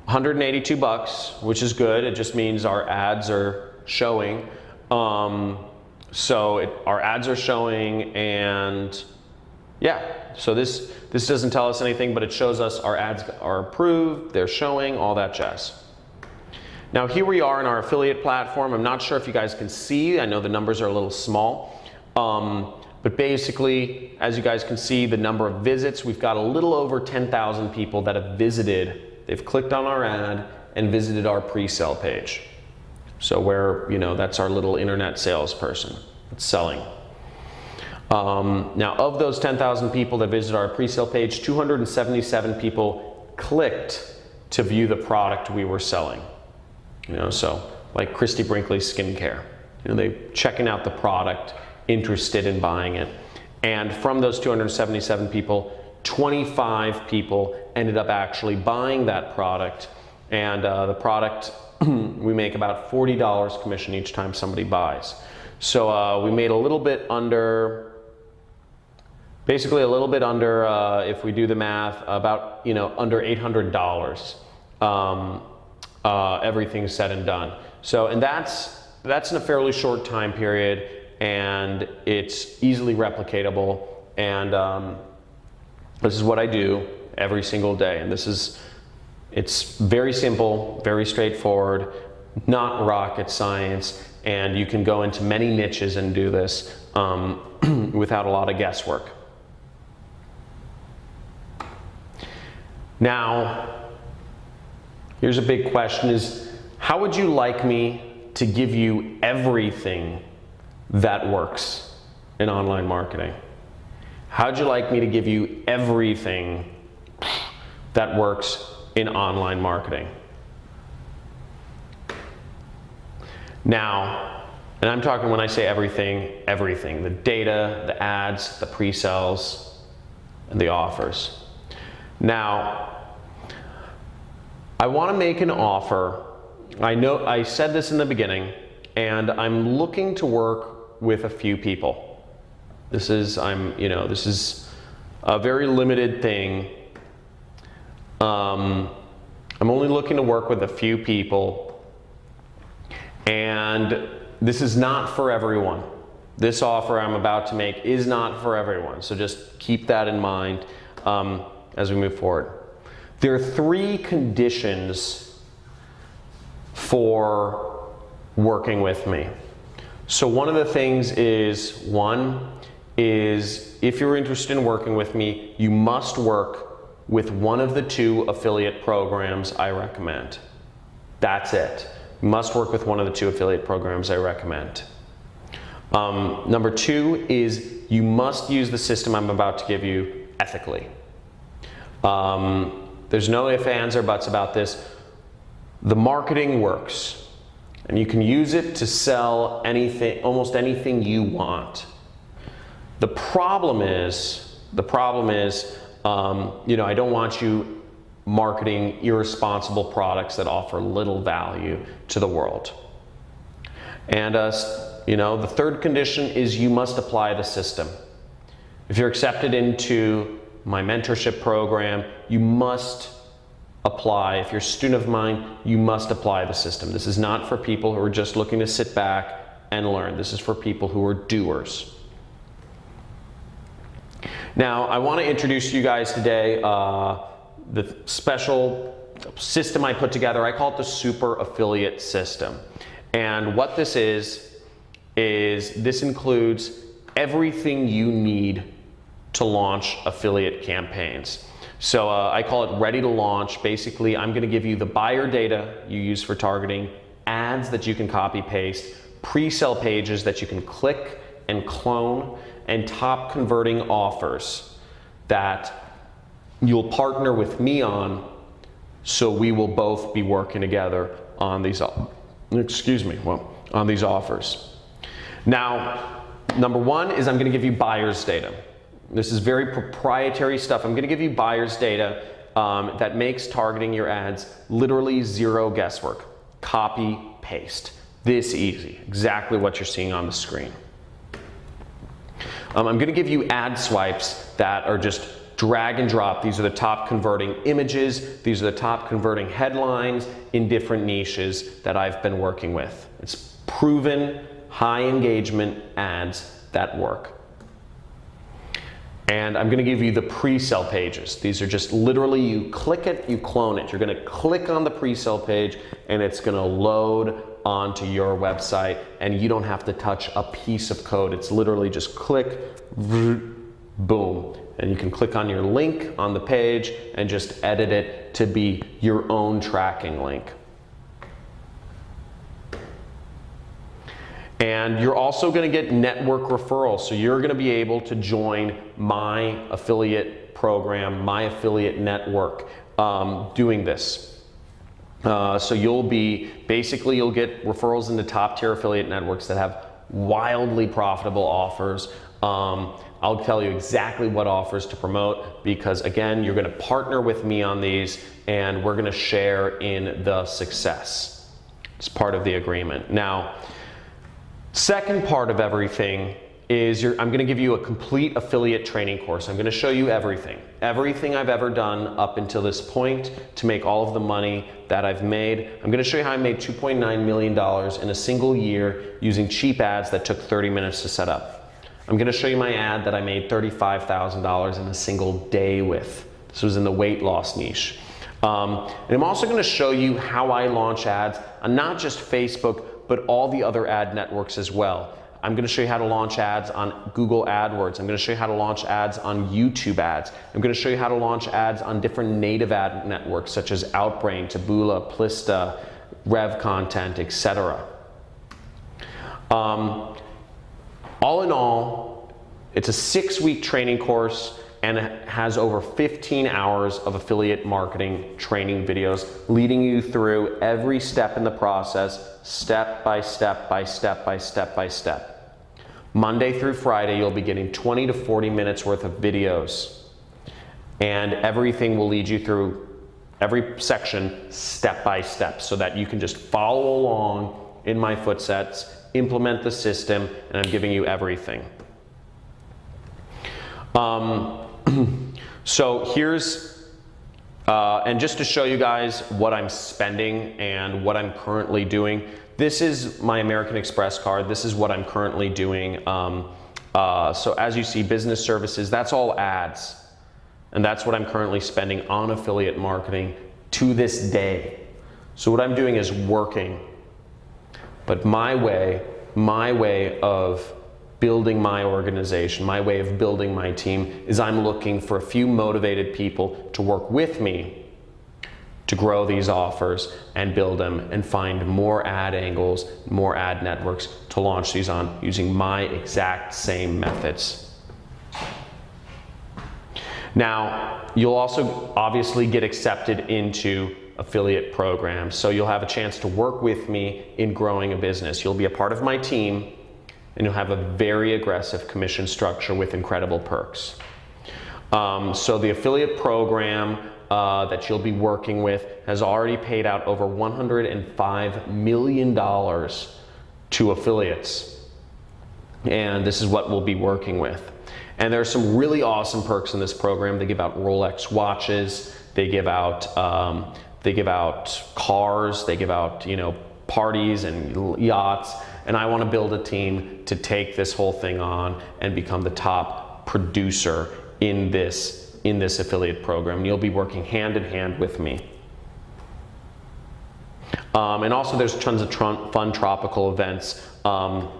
182 bucks, which is good. It just means our ads are showing. Our ads are showing, and yeah, so this doesn't tell us anything, but it shows us our ads are approved, they're showing, all that jazz. Now here we are in our affiliate platform. I'm not sure if you guys can see. I know the numbers are a little small, but basically, as you guys can see, the number of visits, we've got a little over 10,000 people that have visited. They've clicked on our ad and visited our pre-sale page. So where, that's our little internet salesperson that's selling. Now of those 10,000 people that visited our pre-sale page, 277 people clicked to view the product we were selling. So like Christy Brinkley's skincare, they checking out the product, interested in buying it. And from those 277 people, 25 people ended up actually buying that product. And the product, we make about $40 commission each time somebody buys. So we made a little bit under, basically a little bit under, if we do the math, about, under $800. Everything said and done. So, and that's in a fairly short time period, and it's easily replicatable. And this is what I do every single day. And it's very simple, very straightforward, not rocket science, and you can go into many niches and do this without a lot of guesswork. Now, here's a big question is, how would you like me to give you everything that works in online marketing? How'd you like me to give you everything that works in online marketing? Now, and I'm talking, when I say everything, everything. The data, the ads, the pre-sales, and the offers. Now, I want to make an offer. I know I said this in the beginning, and I'm looking to work with a few people. This is a very limited thing. I'm only looking to work with a few people, and this is not for everyone. This offer I'm about to make is not for everyone, so just keep that in mind as we move forward. There are 3 conditions for working with me. So one of the things is, if you're interested in working with me, you must work with one of the 2 affiliate programs I recommend. That's it. You must work with one of the 2 affiliate programs I recommend. Number 2 is you must use the system I'm about to give you ethically. There's no ifs, ands, or buts about this. The marketing works, and you can use it to sell anything, almost anything you want. The problem is, I don't want you marketing irresponsible products that offer little value to the world. And the third condition is you must apply the system. If you're accepted into my mentorship program, you must apply. If you're a student of mine, you must apply the system. This is not for people who are just looking to sit back and learn. This is for people who are doers. Now, I want to introduce you guys today the special system I put together. I call it the Super Affiliate System. And what this is this includes everything you need to launch affiliate campaigns. So I call it ready to launch. Basically, I'm going to give you the buyer data you use for targeting, ads that you can copy paste, pre-sale pages that you can click and clone and top converting offers that you'll partner with me on, so we will both be working together on these, on these offers. Now, number one is I'm going to give you buyer's data. This is very proprietary stuff. I'm going to give you buyer's data that makes targeting your ads literally zero guesswork. Copy, paste. This easy. Exactly what you're seeing on the screen. I'm going to give you ad swipes that are just drag and drop. These are the top converting images. These are the top converting headlines in different niches that I've been working with. It's proven high engagement ads that work. And I'm going to give you the pre-sale pages. These are just literally, you click it, you clone it. You're going to click on the pre-sale page and it's going to load onto your website, and you don't have to touch a piece of code. It's literally just click, boom. And you can click on your link on the page and just edit it to be your own tracking link. And you're also going to get network referrals. So you're going to be able to join my affiliate program, my affiliate network, doing this. So you'll get referrals into top tier affiliate networks that have wildly profitable offers. I'll tell you exactly what offers to promote, because again, you're going to partner with me on these and we're going to share in the success. It's part of the agreement. Now, second part of everything is I'm going to give you a complete affiliate training course. I'm going to show you everything I've ever done up until this point to make all of the money that I've made. I'm going to show you how I made $2.9 million in a single year using cheap ads that took 30 minutes to set up. I'm going to show you my ad that I made $35,000 in a single day with. This was in the weight loss niche. And I'm also going to show you how I launch ads on not just Facebook, but all the other ad networks as well. I'm going to show you how to launch ads on Google AdWords. I'm going to show you how to launch ads on YouTube ads. I'm going to show you how to launch ads on different native ad networks such as Outbrain, Taboola, Plista, Rev Content, etc. All in all, it's a 6-week training course and it has over 15 hours of affiliate marketing training videos leading you through every step in the process, step by step by step by step by step. Monday through Friday, you'll be getting 20 to 40 minutes worth of videos, and everything will lead you through every section step by step so that you can just follow along in my footsteps, implement the system, and I'm giving you everything. So here's, and just to show you guys what I'm spending and what I'm currently doing, this is my American Express card. This is what I'm currently doing. So as you see, business services, that's all ads. And that's what I'm currently spending on affiliate marketing to this day. So what I'm doing is working. But my way of building my organization, my way of building my team is I'm looking for a few motivated people to work with me to grow these offers and build them and find more ad angles, more ad networks to launch these on using my exact same methods. Now, you'll also obviously get accepted into affiliate programs, so you'll have a chance to work with me in growing a business. You'll be a part of my team, and you'll have a very aggressive commission structure with incredible perks. So the affiliate program that you'll be working with has already paid out over $105 million to affiliates. And this is what we'll be working with. And there are some really awesome perks in this program. They give out Rolex watches, they give out cars, they give out, parties and yachts. And I want to build a team to take this whole thing on and become the top producer in this affiliate program. And you'll be working hand in hand with me. And also there's tons of fun tropical events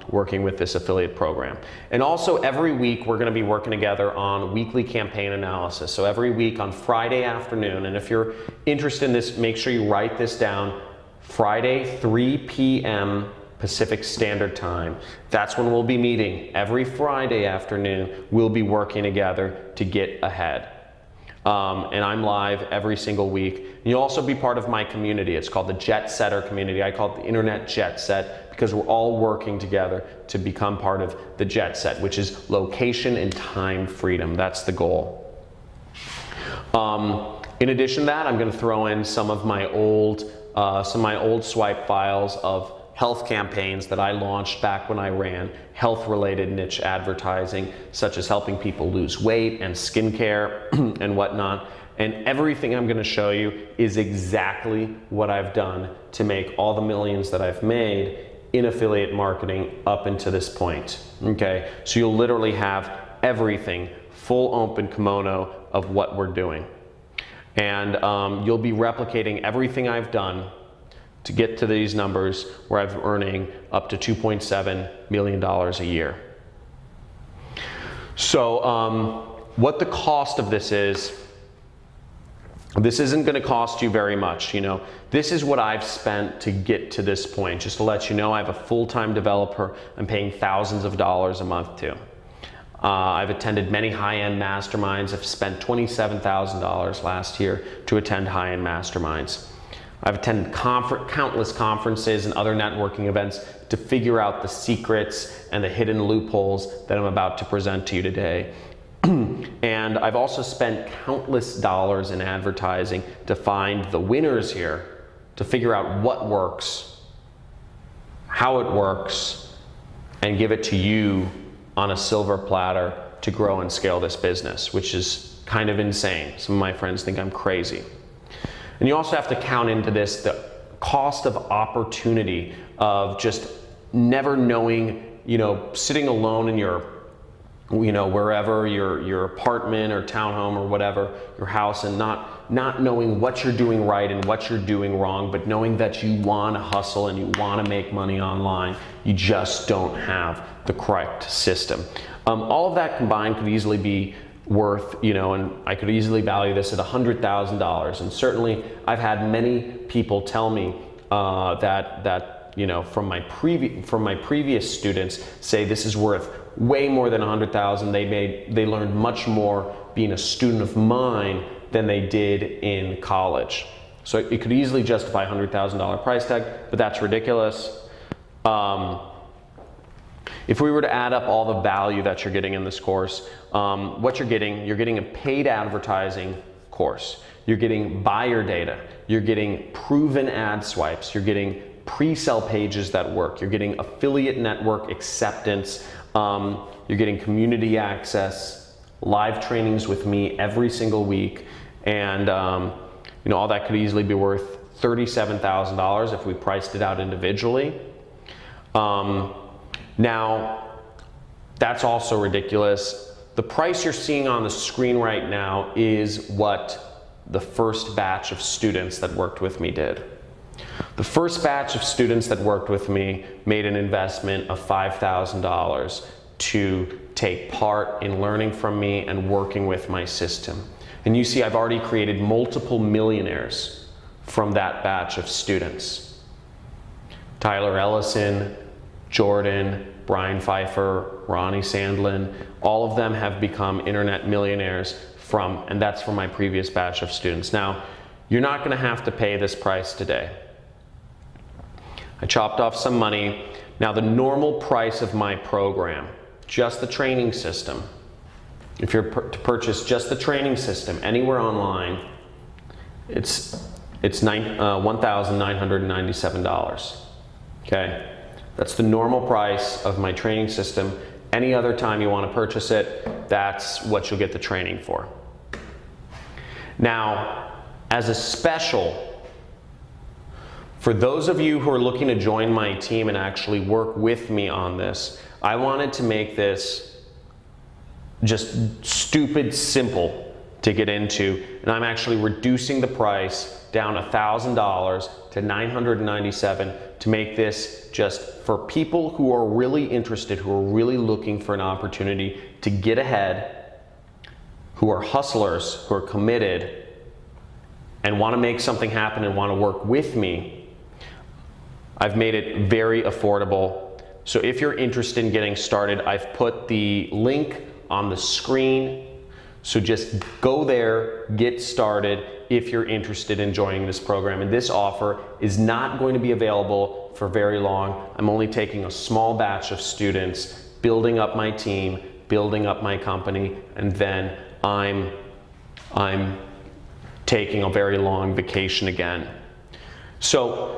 working with this affiliate program. And also every week we're going to be working together on weekly campaign analysis. So every week on Friday afternoon, and if you're interested in this, make sure you write this down, Friday 3 p.m. Pacific Standard Time. That's when we'll be meeting. Every Friday afternoon, we'll be working together to get ahead. And I'm live every single week. And you'll also be part of my community. It's called the Jet Setter community. I call it the Internet Jet Set because we're all working together to become part of the Jet Set, which is location and time freedom. That's the goal. In addition to that, I'm going to throw in some of my old swipe files of health campaigns that I launched back when I ran health-related niche advertising, such as helping people lose weight and skincare and whatnot. And everything I'm going to show you is exactly what I've done to make all the millions that I've made in affiliate marketing up until this point. Okay, so you'll literally have everything, full open kimono of what we're doing. And you'll be replicating everything I've done to get to these numbers where I'm earning up to $2.7 million a year. So what the cost of this is, this isn't going to cost you very much. You know, this is what I've spent to get to this point. Just to let you know, I have a full-time developer I'm paying thousands of dollars a month to. I've attended many high-end masterminds. I've spent $27,000 last year to attend high-end masterminds. I've attended countless conferences and other networking events to figure out the secrets and the hidden loopholes that I'm about to present to you today. And I've also spent countless dollars in advertising to find the winners here, to figure out what works, how it works, and give it to you on a silver platter to grow and scale this business, which is kind of insane. Some of my friends think I'm crazy. And you also have to count into this the cost of opportunity of just never knowing, you know, sitting alone in your, you know, wherever, your apartment or townhome or whatever, your house, and not knowing what you're doing right and what you're doing wrong, but knowing that you want to hustle and you want to make money online. You just don't have the correct system. All of that combined could easily be worth, you know, and I could easily value this at $100,000. And certainly I've had many people tell me that you know, from my previous students say this is worth way more than $100,000. They learned much more being a student of mine than they did in college. So it could easily justify a $100,000 price tag, but that's ridiculous. If we were to add up all the value that you're getting in this course, what you're getting a paid advertising course. You're getting buyer data. You're getting proven ad swipes. You're getting pre-sell pages that work. You're getting affiliate network acceptance. You're getting community access, live trainings with me every single week, and you know, all that could easily be worth $37,000 if we priced it out individually. Now, that's also ridiculous. The price you're seeing on the screen right now is what the first batch of students that worked with me did. The first batch of students that worked with me made an investment of $5,000 to take part in learning from me and working with my system. And you see, I've already created multiple millionaires from that batch of students. Tyler Ellison, Jordan, Brian Pfeiffer, Ronnie Sandlin, all of them have become internet millionaires and that's from my previous batch of students. Now, you're not going to have to pay this price today. I chopped off some money. Now, the normal price of my program, just the training system, if you're to purchase just the training system anywhere online, it's $1,997. Okay, that's the normal price of my training system. Any other time you want to purchase it, that's what you'll get the training for. Now, as a special, for those of you who are looking to join my team and actually work with me on this, I wanted to make this just stupid simple to get into, and I'm actually reducing the price down $1,000 to $997 to make this just for people who are really interested, who are really looking for an opportunity to get ahead, who are hustlers, who are committed, and want to make something happen and want to work with me. I've made it very affordable. So if you're interested in getting started, I've put the link on the screen. So just go there, get started if you're interested in joining this program. And this offer is not going to be available for very long. I'm only taking a small batch of students, building up my team, building up my company, and then I'm taking a very long vacation again. So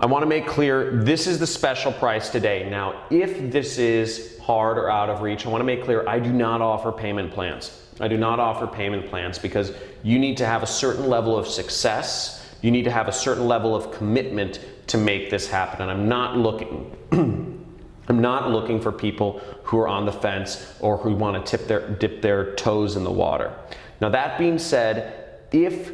I want to make clear, this is the special price today. Now, if this is hard or out of reach, I want to make clear I do not offer payment plans. I do not offer payment plans because you need to have a certain level of success. You need to have a certain level of commitment to make this happen. And I'm not looking for people who are on the fence or who want to dip their toes in the water. Now, that being said, if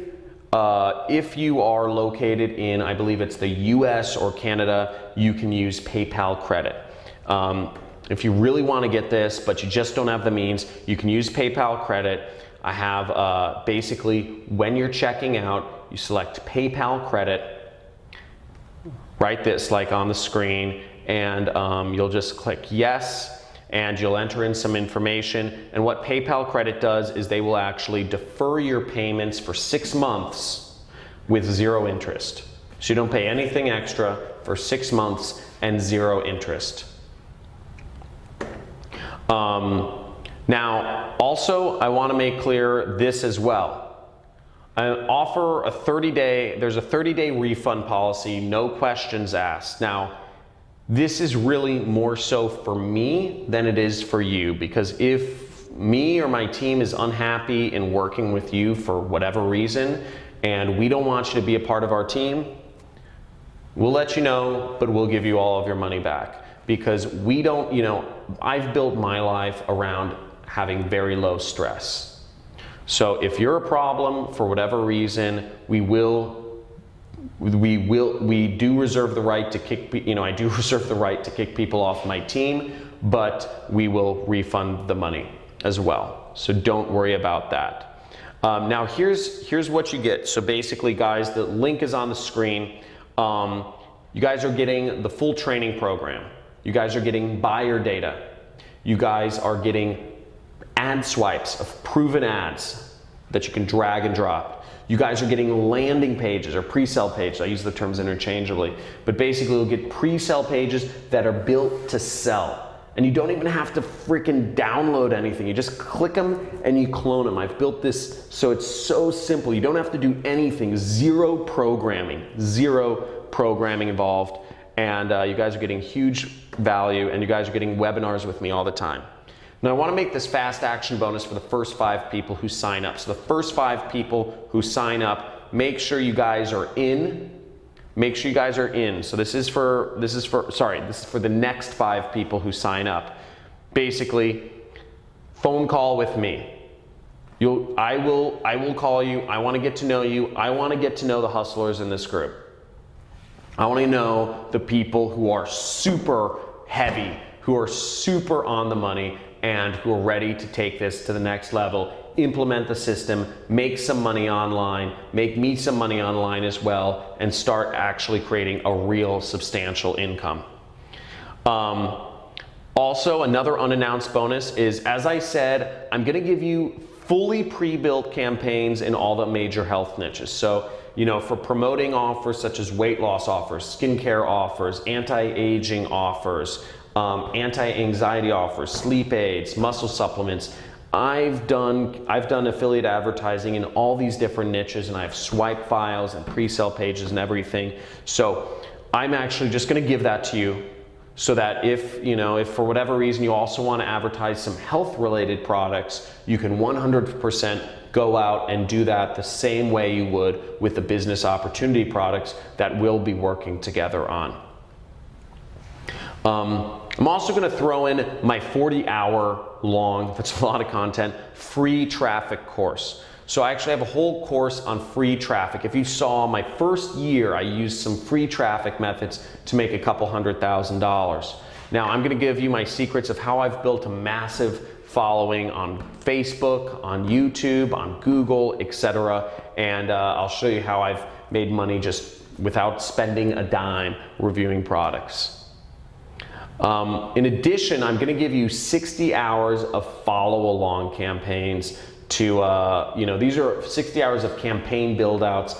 you are located in, I believe it's the US or Canada, you can use PayPal credit. If you really want to get this, but you just don't have the means, you can use PayPal credit. I have basically, when you're checking out, you select PayPal credit, write this like on the screen, and you'll just click yes, and you'll enter in some information. And what PayPal credit does is they will actually defer your payments for 6 months with 0 interest. So you don't pay anything extra for 6 months and 0 interest. Now, also, I want to make clear this as well. I offer a 30-day, there's a 30-day refund policy, no questions asked. Now, this is really more so for me than it is for you, because if me or my team is unhappy in working with you for whatever reason, and we don't want you to be a part of our team, we'll let you know, but we'll give you all of your money back. Because we don't, I've built my life around having very low stress. So if you're a problem for whatever reason, we do reserve the right to kick, I do reserve the right to kick people off my team, but we will refund the money as well. So don't worry about that. Now here's what you get. So basically, guys, the link is on the screen. You guys are getting the full training program. You guys are getting buyer data. You guys are getting ad swipes of proven ads that you can drag and drop. You guys are getting landing pages or pre-sale pages. I use the terms interchangeably, but basically you'll get pre-sale pages that are built to sell. And you don't even have to freaking download anything. You just click them and you clone them. I've built this so it's so simple. You don't have to do anything. Zero programming involved. And you guys are getting huge value, and you guys are getting webinars with me all the time. Now, I want to make this fast action bonus for the first 5 people who sign up. So the first 5 people who sign up, make sure you guys are in. Make sure you guys are in. So this is for the next 5 people who sign up. Basically, phone call with me. I will call you. I want to get to know you. I want to get to know the hustlers in this group. I want to know the people who are super heavy, who are super on the money, and who are ready to take this to the next level, implement the system, make some money online, make me some money online as well, and start actually creating a real substantial income. Also, another unannounced bonus is, as I said, I'm going to give you fully pre-built campaigns in all the major health niches. So, for promoting offers such as weight loss offers, skincare offers, anti-aging offers, anti-anxiety offers, sleep aids, muscle supplements. I've done affiliate advertising in all these different niches, and I have swipe files and pre-sale pages and everything. So I'm actually just going to give that to you, so that if for whatever reason you also want to advertise some health-related products, you can 100% go out and do that the same way you would with the business opportunity products that we'll be working together on. I'm also going to throw in my 40-hour long, that's a lot of content, free traffic course. So I actually have a whole course on free traffic. If you saw my first year, I used some free traffic methods to make a couple $100,000. Now I'm going to give you my secrets of how I've built a massive following on Facebook, on YouTube, on Google, etc. And I'll show you how I've made money just without spending a dime reviewing products. In addition, I'm going to give you 60 hours of follow-along campaigns to, these are 60 hours of campaign build-outs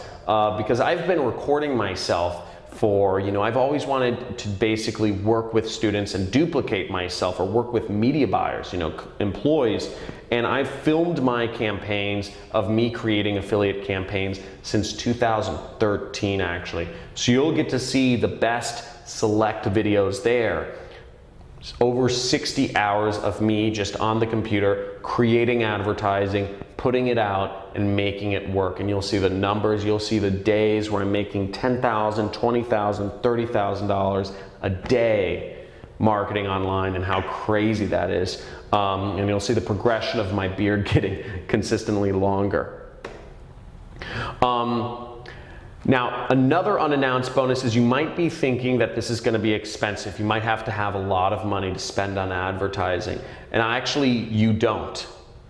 because I've been recording myself for, I've always wanted to basically work with students and duplicate myself or work with media buyers, employees. And I've filmed my campaigns of me creating affiliate campaigns since 2013, actually. So you'll get to see the best select videos there. It's over 60 hours of me just on the computer, creating advertising, putting it out, and making it work. And you'll see the numbers, you'll see the days where I'm making $10,000, $20,000, $30,000 a day marketing online and how crazy that is. And you'll see the progression of my beard getting consistently longer. Now, another unannounced bonus is you might be thinking that this is going to be expensive. You might have to have a lot of money to spend on advertising. And actually, you don't.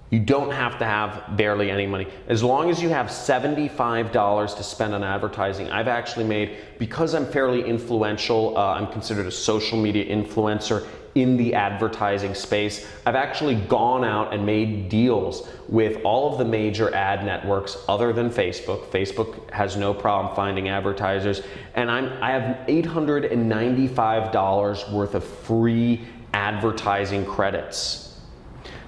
You don't have to have barely any money. As long as you have $75 to spend on advertising, I've actually made, because I'm fairly influential, I'm considered a social media influencer in the advertising space. I've actually gone out and made deals with all of the major ad networks other than Facebook. Facebook has no problem finding advertisers. And I have $895 worth of free advertising credits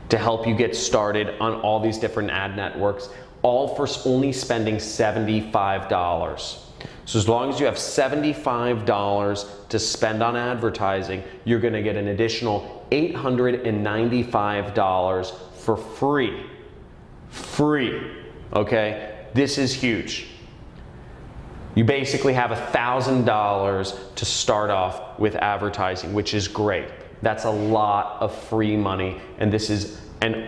to help you get started on all these different ad networks, all for only spending $75. So as long as you have $75 to spend on advertising, you're going to get an additional $895 for free. Free, okay? This is huge. You basically have $1,000 to start off with advertising, which is great. That's a lot of free money, and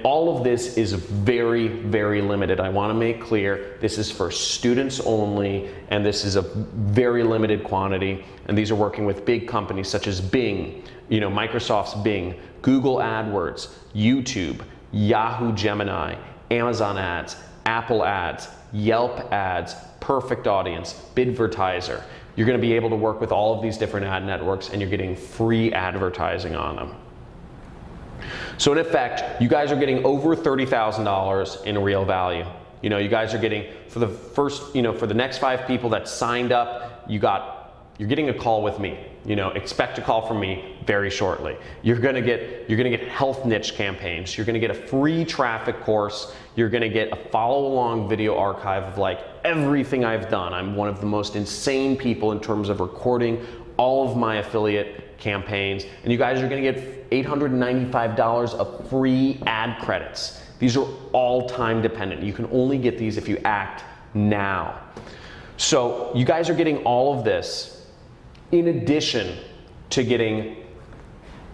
all of this is very, very limited. I want to make clear this is for students only, and this is a very limited quantity. And these are working with big companies such as Bing, Microsoft's Bing, Google AdWords, YouTube, Yahoo Gemini, Amazon Ads, Apple Ads, Yelp Ads, Perfect Audience, Bidvertiser. You're going to be able to work with all of these different ad networks, and you're getting free advertising on them. So in effect, you guys are getting over $30,000 in real value. You guys are getting, for the first, for the next 5 people that signed up, you're getting a call with me. Expect a call from me very shortly. You're gonna get health niche campaigns. You're gonna get a free traffic course. You're gonna get a follow-along video archive of everything I've done. I'm one of the most insane people in terms of recording all of my affiliate campaigns. And you guys are gonna get $895 of free ad credits. These are all time dependent. You can only get these if you act now. So you guys are getting all of this in addition to getting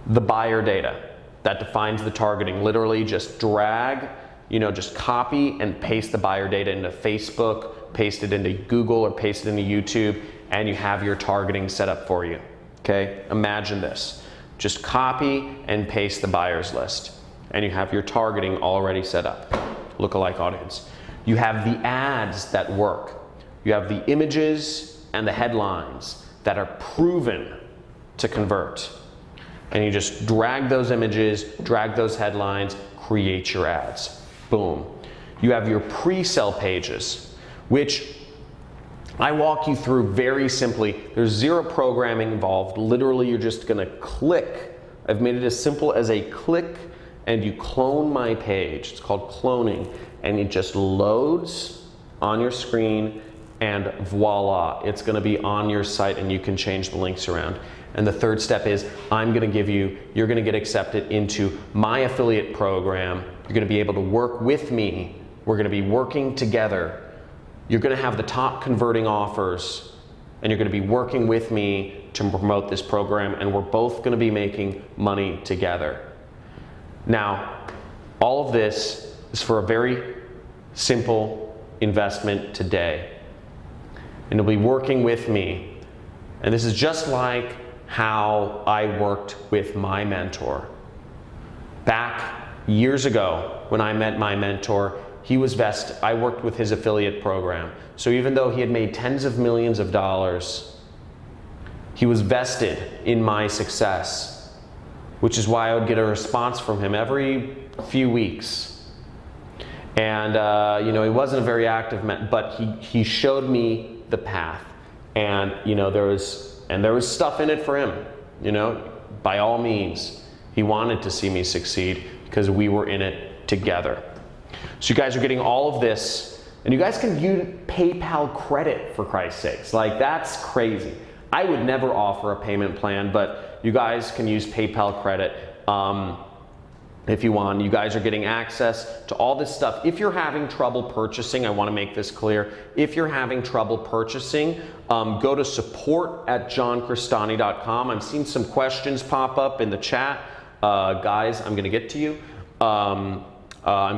the buyer data that defines the targeting. Literally just drag, just copy and paste the buyer data into Facebook, paste it into Google or paste it into YouTube, and you have your targeting set up for you. Okay, imagine this. Just copy and paste the buyers list, and you have your targeting already set up. Lookalike audience. You have the ads that work. You have the images and the headlines that are proven to convert. And you just drag those images, drag those headlines, create your ads. Boom. You have your pre-sale pages, which I walk you through very simply. There's zero programming involved. Literally, you're just gonna click. I've made it as simple as a click, and you clone my page. It's called cloning, and it just loads on your screen, and voila, it's gonna be on your site, and you can change the links around. And the third step is you're gonna get accepted into my affiliate program. You're gonna be able to work with me. We're gonna be working together. You're gonna have the top converting offers, and you're gonna be working with me to promote this program, and we're both gonna be making money together. Now, all of this is for a very simple investment today. And you'll be working with me. And this is just like how I worked with my mentor. Back years ago, when I met my mentor, I worked with his affiliate program. So even though he had made tens of millions of dollars, he was vested in my success, which is why I would get a response from him every few weeks. And you know, he wasn't a very active man, but he showed me the path. And you know, there was stuff in it for him. You know, by all means, he wanted to see me succeed because we were in it together. So you guys are getting all of this, and you guys can use PayPal credit, for Christ's sakes. Like, that's crazy. I would never offer a payment plan, but you guys can use PayPal credit if you want. You guys are getting access to all this stuff. If you're having trouble purchasing, I want to make this clear. If you're having trouble purchasing, go to support@johncristani.com. I'm seeing some questions pop up in the chat. Guys, I'm going to get to you. I'm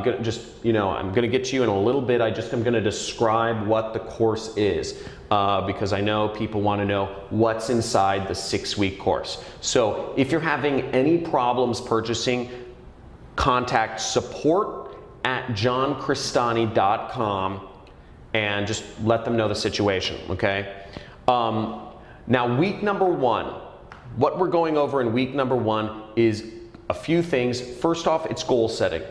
going to get to you in a little bit. I'm going to describe what the course is because I know people want to know what's inside the 6-week course. So if you're having any problems purchasing, contact support@johncristani.com and just let them know the situation, okay? Now, week number 1, what we're going over in week number 1 is a few things. First off, it's goal setting.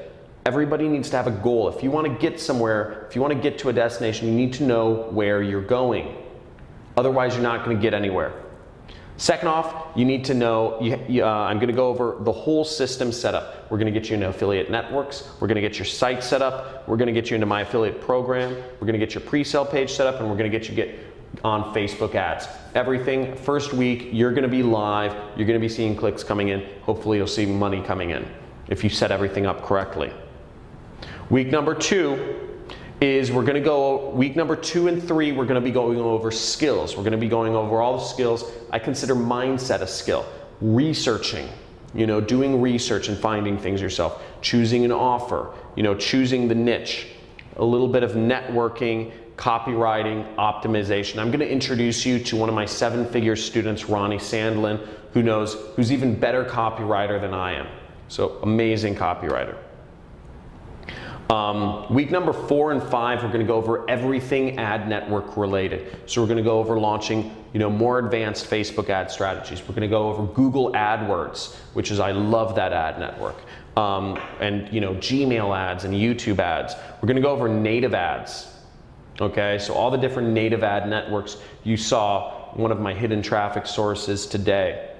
Everybody needs to have a goal. If you want to get somewhere, if you want to get to a destination, you need to know where you're going. Otherwise, you're not going to get anywhere. Second off, you need to know, I'm going to go over the whole system setup. We're going to get you into affiliate networks. We're going to get your site set up. We're going to get you into my affiliate program. We're going to get your pre-sale page set up, and we're going to get you on Facebook ads. Everything, first week, you're going to be live. You're going to be seeing clicks coming in. Hopefully, you'll see money coming in if you set everything up correctly. Week number 2 is week number 2 and 3, we're going to be going over skills. We're going to be going over all the skills. I consider mindset a skill. Researching, you know, doing research and finding things yourself. Choosing an offer, you know, choosing the niche. A little bit of networking, copywriting, optimization. I'm going to introduce you to one of my 7-figure students, Ronnie Sandlin, who's even better copywriter than I am. So amazing copywriter. Week number 4 and 5, we're going to go over everything ad network related. So we're going to go over launching, you know, more advanced Facebook ad strategies. We're going to go over Google AdWords, which is, I love that ad network. And, you know, Gmail ads and YouTube ads. We're going to go over native ads. Okay, so all the different native ad networks. You saw one of my hidden traffic sources today.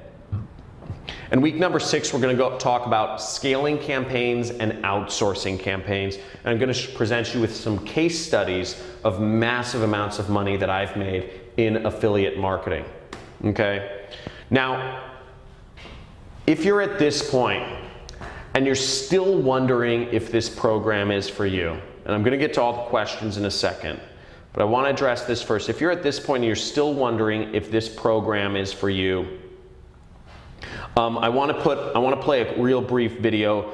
And week number 6, we're going to talk about scaling campaigns and outsourcing campaigns. And I'm going to present you with some case studies of massive amounts of money that I've made in affiliate marketing. Okay? Now, if you're at this point and you're still wondering if this program is for you, and I'm going to get to all the questions in a second, but I want to address this first. If you're at this point and you're still wondering if this program is for you, I want to play a real brief video.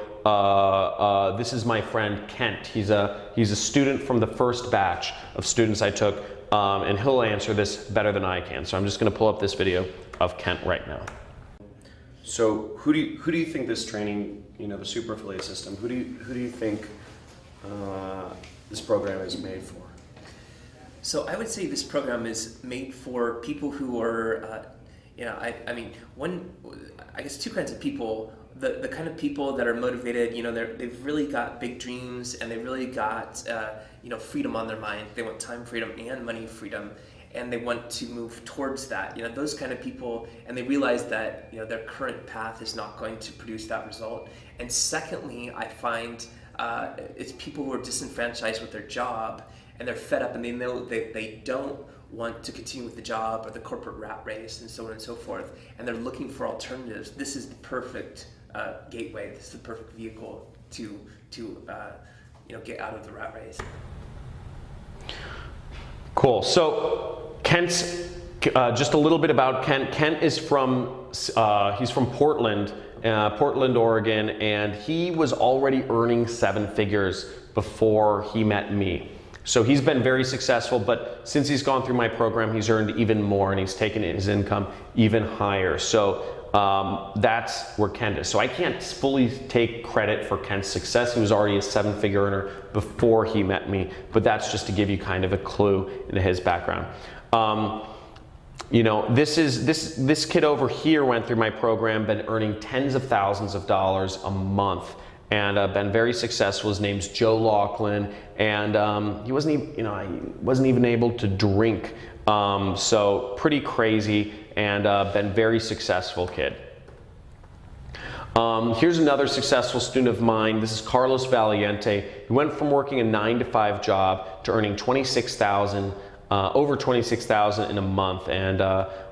This is my friend Kent. He's a student from the first batch of students I took, and he'll answer this better than I can. So I'm just going to pull up this video of Kent right now. So who do you think this training, you know, the super affiliate system, who do you think this program is made for? So I would say this program is made for people who are you know, I guess 2 kinds of people. The kind of people that are motivated, you know, they've really got big dreams and they've really got, you know, freedom on their mind. They want time freedom and money freedom, and they want to move towards that. You know, those kind of people, and they realize that, you know, their current path is not going to produce that result. And secondly, I find it's people who are disenfranchised with their job, and they're fed up, and they know they don't want to continue with the job or the corporate rat race and so on and so forth, and they're looking for alternatives. This is the perfect gateway. This is the perfect vehicle to you know, get out of the rat race. Cool. So Kent's just a little bit about Kent. Kent is he's from Portland, Oregon, and he was already earning 7 figures before he met me. So he's been very successful, but since he's gone through my program, he's earned even more, and he's taken his income even higher. So that's where Kent is. So I can't fully take credit for Kent's success. He was already a 7-figure earner before he met me, but that's just to give you kind of a clue into his background. You know, this kid over here went through my program, been earning tens of thousands of dollars a month, and been very successful. His name's Joe Laughlin, and he wasn't even, he wasn't even able to drink. So pretty crazy, and been very successful kid. Here's another successful student of mine. This is Carlos Valiente. He went from working a 9-to-5 job to earning over 26,000 in a month, and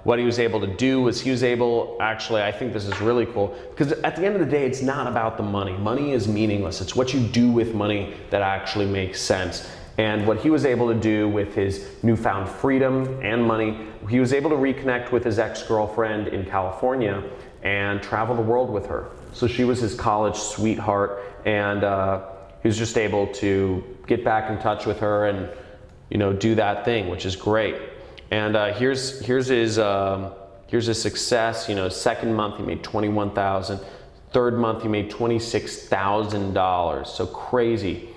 what he was able to do was he was able, actually, I think this is really cool, because at the end of the day, it's not about the money. Money is meaningless. It's what you do with money that actually makes sense. And what he was able to do with his newfound freedom and money, he was able to reconnect with his ex-girlfriend in California and travel the world with her. So she was his college sweetheart, and he was just able to get back in touch with her and do that thing, which is great. And here's his success. Second month he made $21,000. Third month he made $26,000. So crazy.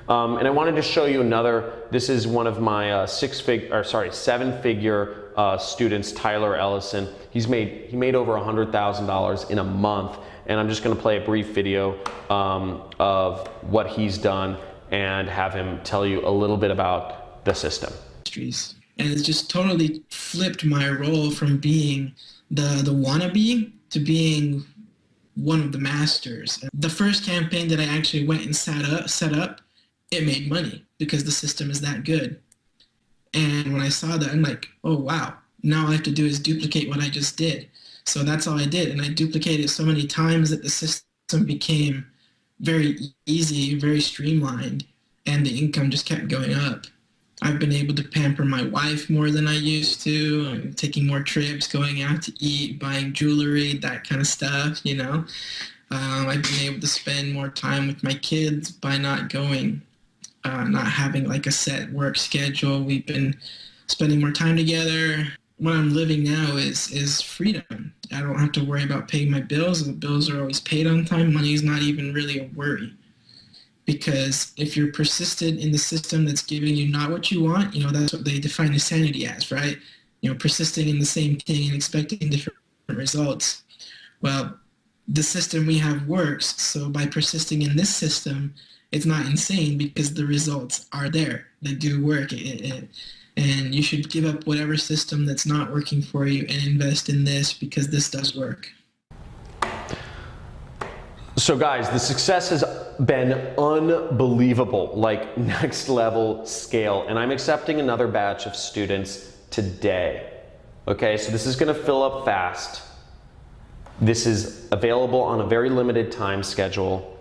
And I wanted to show you another. This is one of my 7-figure students, Tyler Ellison. He made over $100,000 in a month. And I'm just going to play a brief video of what he's done and have him tell you a little bit about the system. And it's just totally flipped my role from being the wannabe to being one of the masters. The first campaign that I actually went and set up, it made money because the system is that good. And when I saw that, I'm like, oh wow, now all I have to do is duplicate what I just did. So that's all I did, and I duplicated it so many times that the system became very easy, very streamlined, and the income just kept going up. I've been able to pamper my wife more than I used to. I'm taking more trips, going out to eat, buying jewelry, that kind of stuff, I've been able to spend more time with my kids by not having like a set work schedule. We've been spending more time together. What I'm living now is freedom. I don't have to worry about paying my bills. The bills are always paid on time. Money is not even really a worry. Because if you're persistent in the system that's giving you not what you want, that's what they define insanity as, right? Persisting in the same thing and expecting different results. Well, the system we have works, so by persisting in this system, it's not insane because the results are there. They do work. And you should give up whatever system that's not working for you and invest in this because this does work. So guys, the success has been unbelievable, like next level scale, and I'm accepting another batch of students today. Okay, so this is gonna fill up fast. This is available on a very limited time schedule,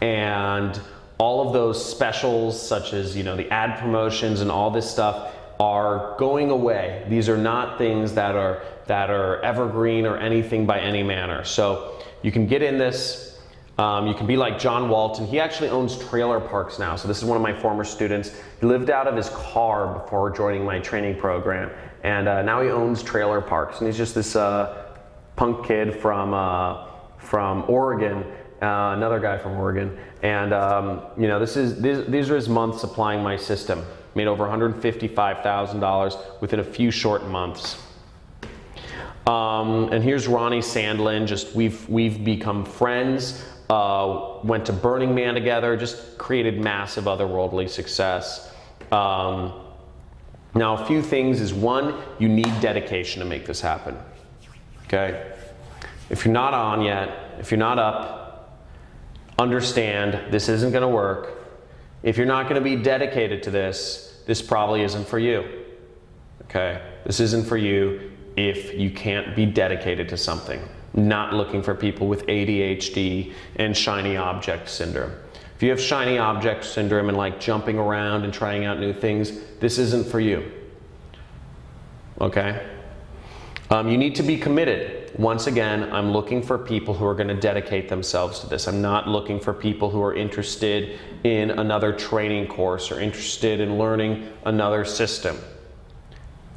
and all of those specials such as the ad promotions and all this stuff are going away. These are not things that are evergreen or anything by any manner. So you can get in this. You can be like John Walton. He actually owns trailer parks now. So this is one of my former students. He lived out of his car before joining my training program. And now he owns trailer parks. And he's just this punk kid from Oregon, another guy from Oregon. And these are his months applying my system. Made over $155,000 within a few short months. And here's Ronnie Sandlin. We've become friends. Went to Burning Man together, just created massive otherworldly success. Now a few things is, one, you need dedication to make this happen, okay? If you're not on yet, if you're not up, understand this isn't gonna work. If you're not gonna be dedicated to this, this probably isn't for you, okay? This isn't for you if you can't be dedicated to something. Not looking for people with ADHD and shiny object syndrome. If you have shiny object syndrome and like jumping around and trying out new things, this isn't for you, okay? You need to be committed. Once again, I'm looking for people who are going to dedicate themselves to this. I'm not looking for people who are interested in another training course or interested in learning another system.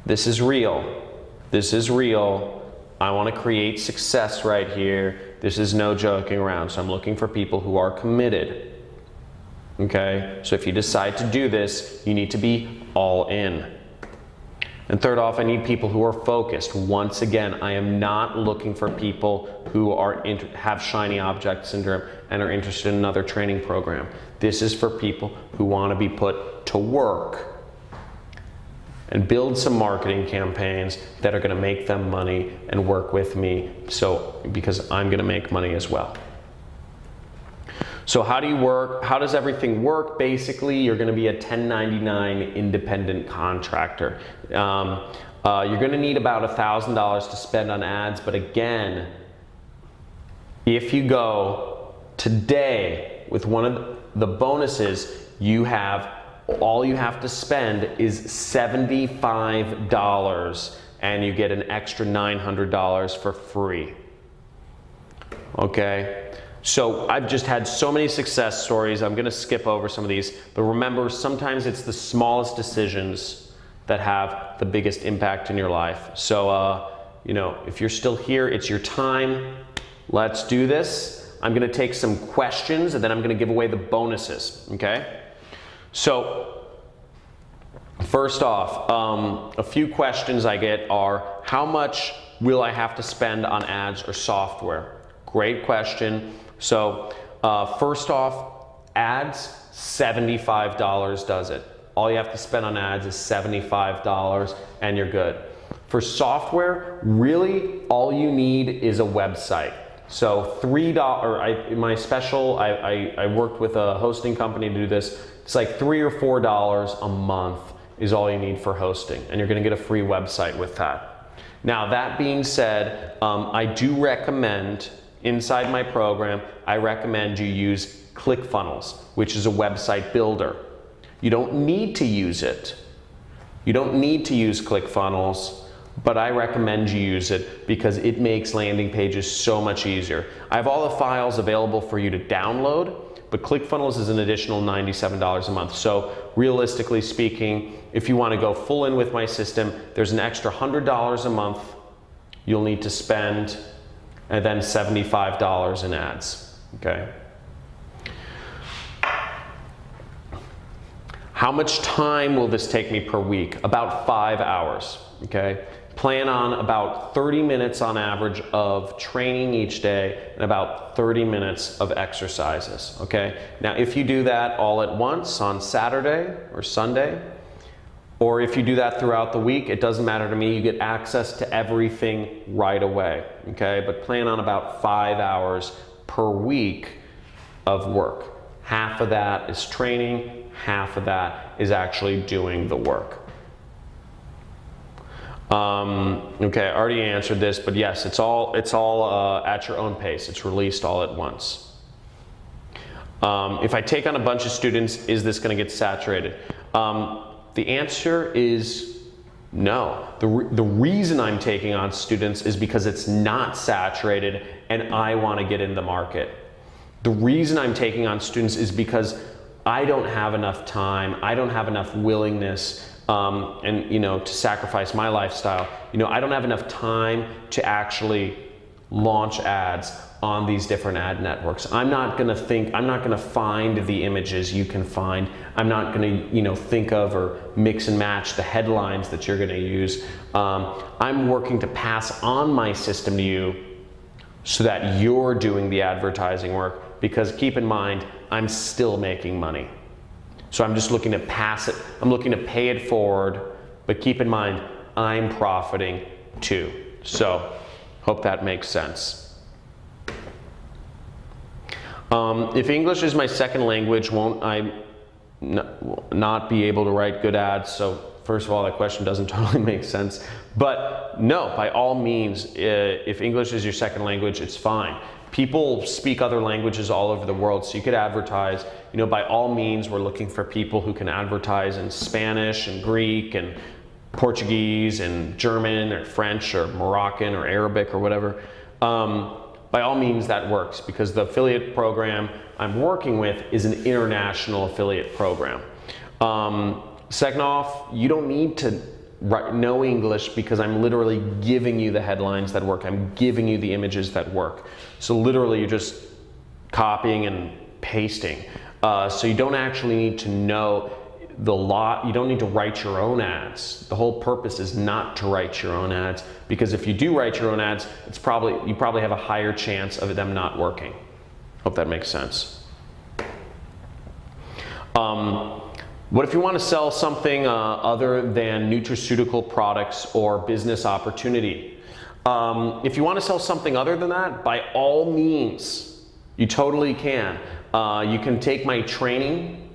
This is real. This is real. I want to create success right here. This is no joking around. So I'm looking for people who are committed. Okay? So if you decide to do this, you need to be all in. And third off, I need people who are focused. Once again, I am not looking for people who have shiny object syndrome and are interested in another training program. This is for people who want to be put to work and build some marketing campaigns that are going to make them money and work with me, because I'm going to make money as well. So how do you work? How does everything work? Basically, you're going to be a 1099 independent contractor. You're going to need about $1,000 to spend on ads, but again, if you go today with one of the bonuses, all you have to spend is $75 and you get an extra $900 for free. Okay? So I've just had so many success stories. I'm going to skip over some of these, but remember, sometimes it's the smallest decisions that have the biggest impact in your life. So, if you're still here, it's your time. Let's do this. I'm going to take some questions and then I'm going to give away the bonuses. Okay? So, first off, a few questions I get are, how much will I have to spend on ads or software? Great question. So, first off, ads, $75 does it. All you have to spend on ads is $75 and you're good. For software, really all you need is a website. So I worked with a hosting company to do this. It's like $3 or $4 a month is all you need for hosting, and you're going to get a free website with that. Now, that being said, I do recommend, inside my program, I recommend you use ClickFunnels, which is a website builder. You don't need to use it. You don't need to use ClickFunnels, but I recommend you use it because it makes landing pages so much easier. I have all the files available for you to download, but ClickFunnels is an additional $97 a month. So realistically speaking, if you want to go full in with my system, there's an extra $100 a month you'll need to spend, and then $75 in ads. Okay? How much time will this take me per week? About 5 hours. Okay? Plan on about 30 minutes on average of training each day and about 30 minutes of exercises. Okay? Now, if you do that all at once on Saturday or Sunday, or if you do that throughout the week, it doesn't matter to me. You get access to everything right away. Okay? But plan on about 5 hours per week of work. Half of that is training, half of that is actually doing the work. Okay, I already answered this, but yes, it's all at your own pace. It's released all at once. If I take on a bunch of students, is this going to get saturated? The answer is no. The reason I'm taking on students is because it's not saturated and I want to get in the market. The reason I'm taking on students is because I don't have enough time, I don't have enough willingness to sacrifice my lifestyle. I don't have enough time to actually launch ads on these different ad networks. I'm not gonna find the images you can find. I'm not gonna, think of or mix and match the headlines that you're gonna use. I'm working to pass on my system to you so that you're doing the advertising work, because keep in mind, I'm still making money. So I'm just looking to pass it, I'm looking to pay it forward, but keep in mind, I'm profiting too. So, hope that makes sense. If English is my second language, won't I not be able to write good ads? So, first of all, that question doesn't totally make sense. But no, by all means, if English is your second language, it's fine. People speak other languages all over the world, so you could advertise. By all means, we're looking for people who can advertise in Spanish and Greek and Portuguese and German or French or Moroccan or Arabic or whatever. By all means, that works, because the affiliate program I'm working with is an international affiliate program. Second off, you don't need to no English, because I'm literally giving you the headlines that work. I'm giving you the images that work. So literally you're just copying and pasting. So you don't actually need to know you don't need to write your own ads. The whole purpose is not to write your own ads, because if you do write your own ads, you probably have a higher chance of them not working. Hope that makes sense. What if you want to sell something other than nutraceutical products or business opportunity? If you want to sell something other than that, by all means, you totally can. You can take my training,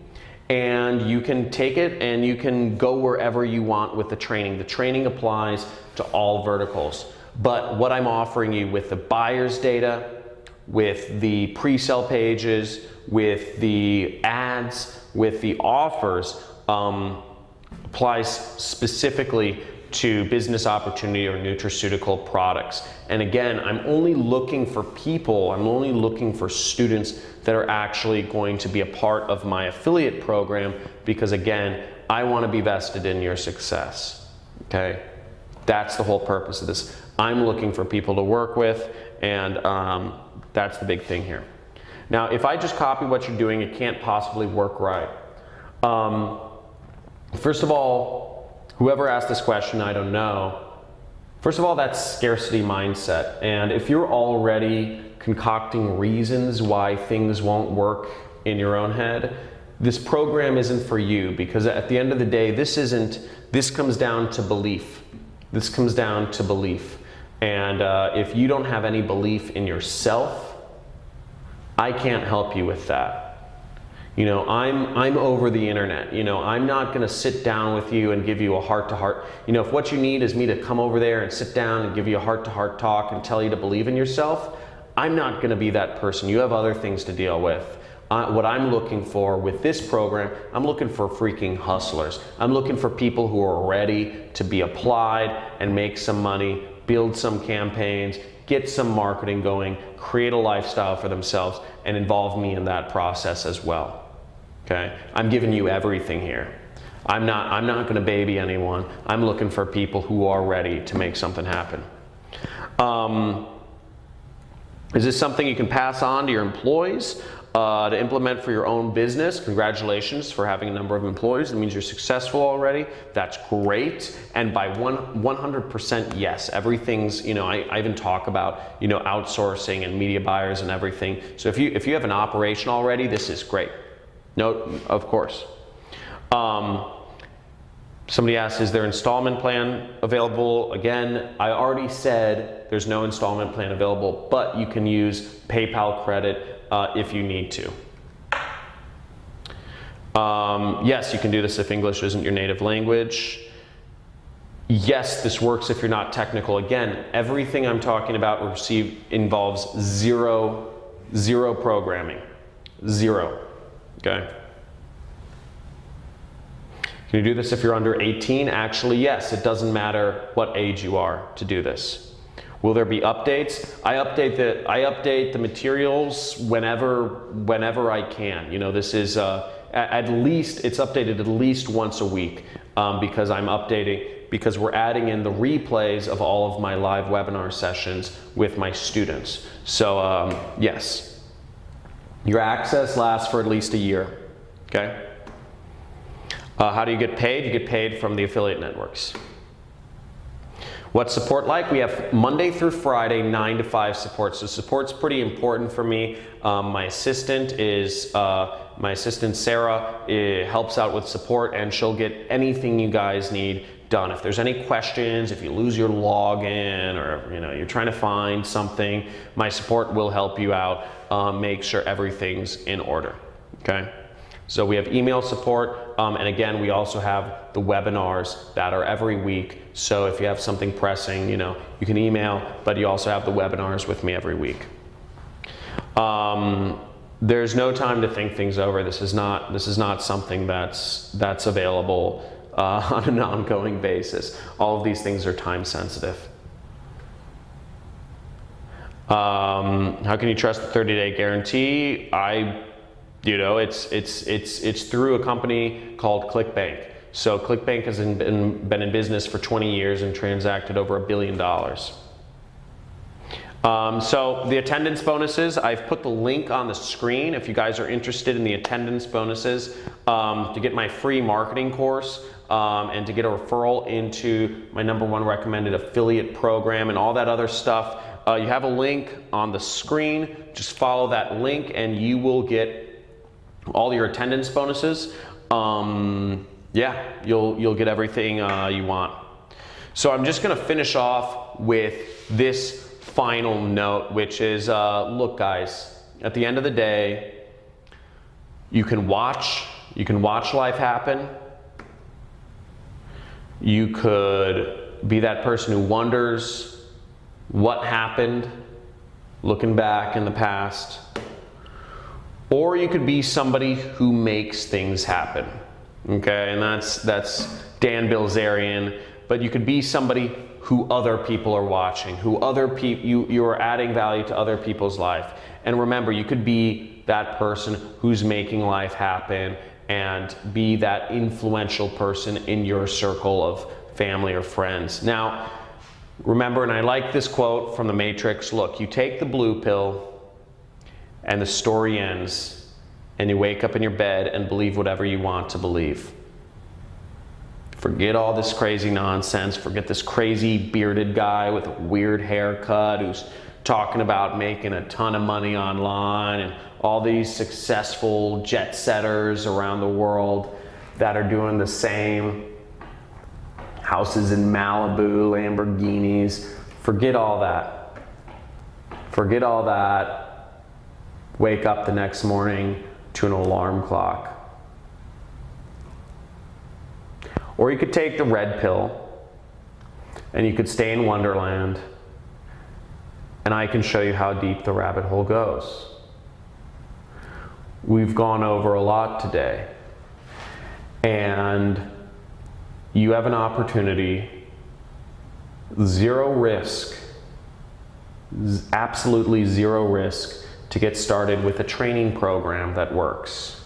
and you can take it and you can go wherever you want with the training. The training applies to all verticals. But what I'm offering you with the buyer's data, with the pre-sale pages, with the ads, with the offers, applies specifically to business opportunity or nutraceutical products. And again, I'm only looking for people, I'm only looking for students that are actually going to be a part of my affiliate program, because again, I want to be vested in your success. Okay? That's the whole purpose of this. I'm looking for people to work with, and that's the big thing here. Now, if I just copy what you're doing, it can't possibly work right. First of all, whoever asked this question, I don't know. First of all, that's scarcity mindset. And if you're already concocting reasons why things won't work in your own head, this program isn't for you, because at the end of the day, this comes down to belief. This comes down to belief. And if you don't have any belief in yourself, I can't help you with that. You know, I'm over the internet. You know, I'm not going to sit down with you and give you a heart-to-heart. You know, if what you need is me to come over there and sit down and give you a heart-to-heart talk and tell you to believe in yourself, I'm not going to be that person. You have other things to deal with. What I'm looking for with this program, I'm looking for freaking hustlers. I'm looking for people who are ready to be applied and make some money, build some campaigns, get some marketing going, create a lifestyle for themselves, and involve me in that process as well. Okay? I'm giving you everything here. I'm not going to baby anyone. I'm looking for people who are ready to make something happen. Is this something you can pass on to your employees to implement for your own business? Congratulations for having a number of employees. It means you're successful already. That's great. And by 100% yes, everything's, you know, I even talk about, you know, outsourcing and media buyers and everything. So if you have an operation already, this is great. No, of course. Somebody asked, is there installment plan available? Again, I already said there's no installment plan available, but you can use PayPal credit if you need to. Yes, you can do this if English isn't your native language. Yes, this works if you're not technical. Again, everything I'm talking about involves zero programming. Zero. Okay? Can you do this if you're under 18? Actually, yes. It doesn't matter what age you are to do this. Will there be updates? I update the materials whenever I can. You know, this is it's updated at least once a week because I'm updating, because we're adding in the replays of all of my live webinar sessions with my students. So yes, your access lasts for at least a year. Okay. How do you get paid? You get paid from the affiliate networks. What's support like? We have Monday through Friday, 9 to 5 support. So support's pretty important for me. My assistant Sarah helps out with support, and she'll get anything you guys need done. If there's any questions, if you lose your login, or you know you're trying to find something, my support will help you out. Make sure everything's in order. Okay. So we have email support, and again, we also have the webinars that are every week. So if you have something pressing, you know, you can email, but you also have the webinars with me every week. There's no time to think things over. This is not something that's available on an ongoing basis. All of these things are time sensitive. How can you trust the 30-day guarantee? You know, it's through a company called ClickBank. So ClickBank has been in business for 20 years and transacted over $1 billion. So the attendance bonuses, I've put the link on the screen if you guys are interested in the attendance bonuses to get my free marketing course and to get a referral into my #1 recommended affiliate program and all that other stuff. You have a link on the screen. Just follow that link and you will get all your attendance bonuses. Yeah, you'll get everything you want. So I'm just gonna finish off with this final note, which is, look guys, at the end of the day, you can watch life happen. You could be that person who wonders what happened looking back in the past, or you could be somebody who makes things happen. Okay, and that's Dan Bilzerian, but you could be somebody who other people are watching, who other people, you are adding value to other people's life. And remember, you could be that person who's making life happen and be that influential person in your circle of family or friends. Now, remember, and I like this quote from The Matrix, look, you take the blue pill and the story ends and you wake up in your bed and believe whatever you want to believe. Forget all this crazy nonsense. Forget this crazy bearded guy with a weird haircut who's talking about making a ton of money online and all these successful jet setters around the world that are doing the same. Houses in Malibu, Lamborghinis. Forget all that. Forget all that. Wake up the next morning to an alarm clock. Or you could take the red pill and you could stay in Wonderland and I can show you how deep the rabbit hole goes. We've gone over a lot today and you have an opportunity, zero risk, absolutely zero risk, to get started with a training program that works.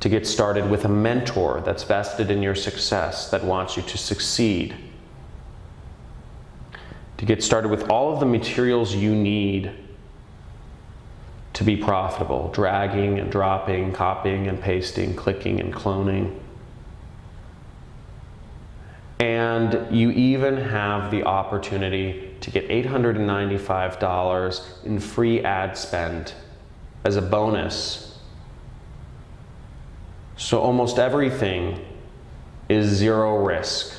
To get started with a mentor that's vested in your success, that wants you to succeed. To get started with all of the materials you need to be profitable, dragging and dropping, copying and pasting, clicking and cloning. And you even have the opportunity to get $895 in free ad spend as a bonus. So almost everything is zero risk.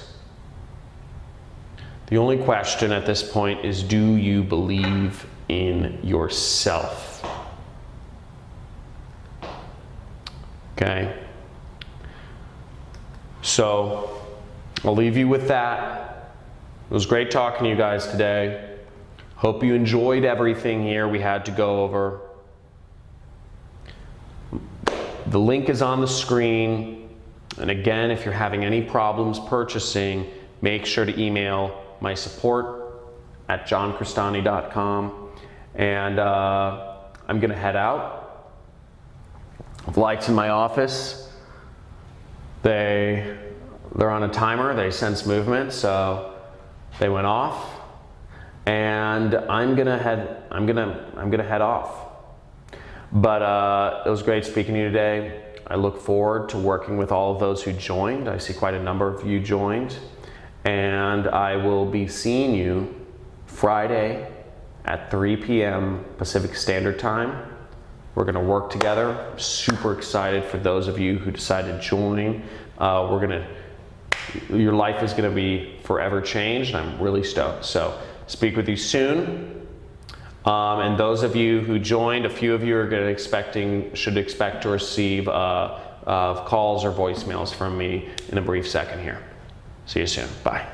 The only question at this point is, do you believe in yourself? Okay. So I'll leave you with that. It was great talking to you guys today. Hope you enjoyed everything here we had to go over. The link is on the screen. And again, if you're having any problems purchasing, make sure to email my support at johncristani.com. And I'm gonna head out. The lights in my office, they're on a timer, they sense movement, so they went off. And I'm gonna head off. But it was great speaking to you today. I look forward to working with all of those who joined. I see quite a number of you joined. And I will be seeing you Friday at 3 p.m. Pacific Standard Time. We're gonna work together. I'm super excited for those of you who decided to join. Your life is gonna be forever changed, and I'm really stoked. So speak with you soon. And those of you who joined, a few of you are should expect to receive calls or voicemails from me in a brief second here. See you soon. Bye.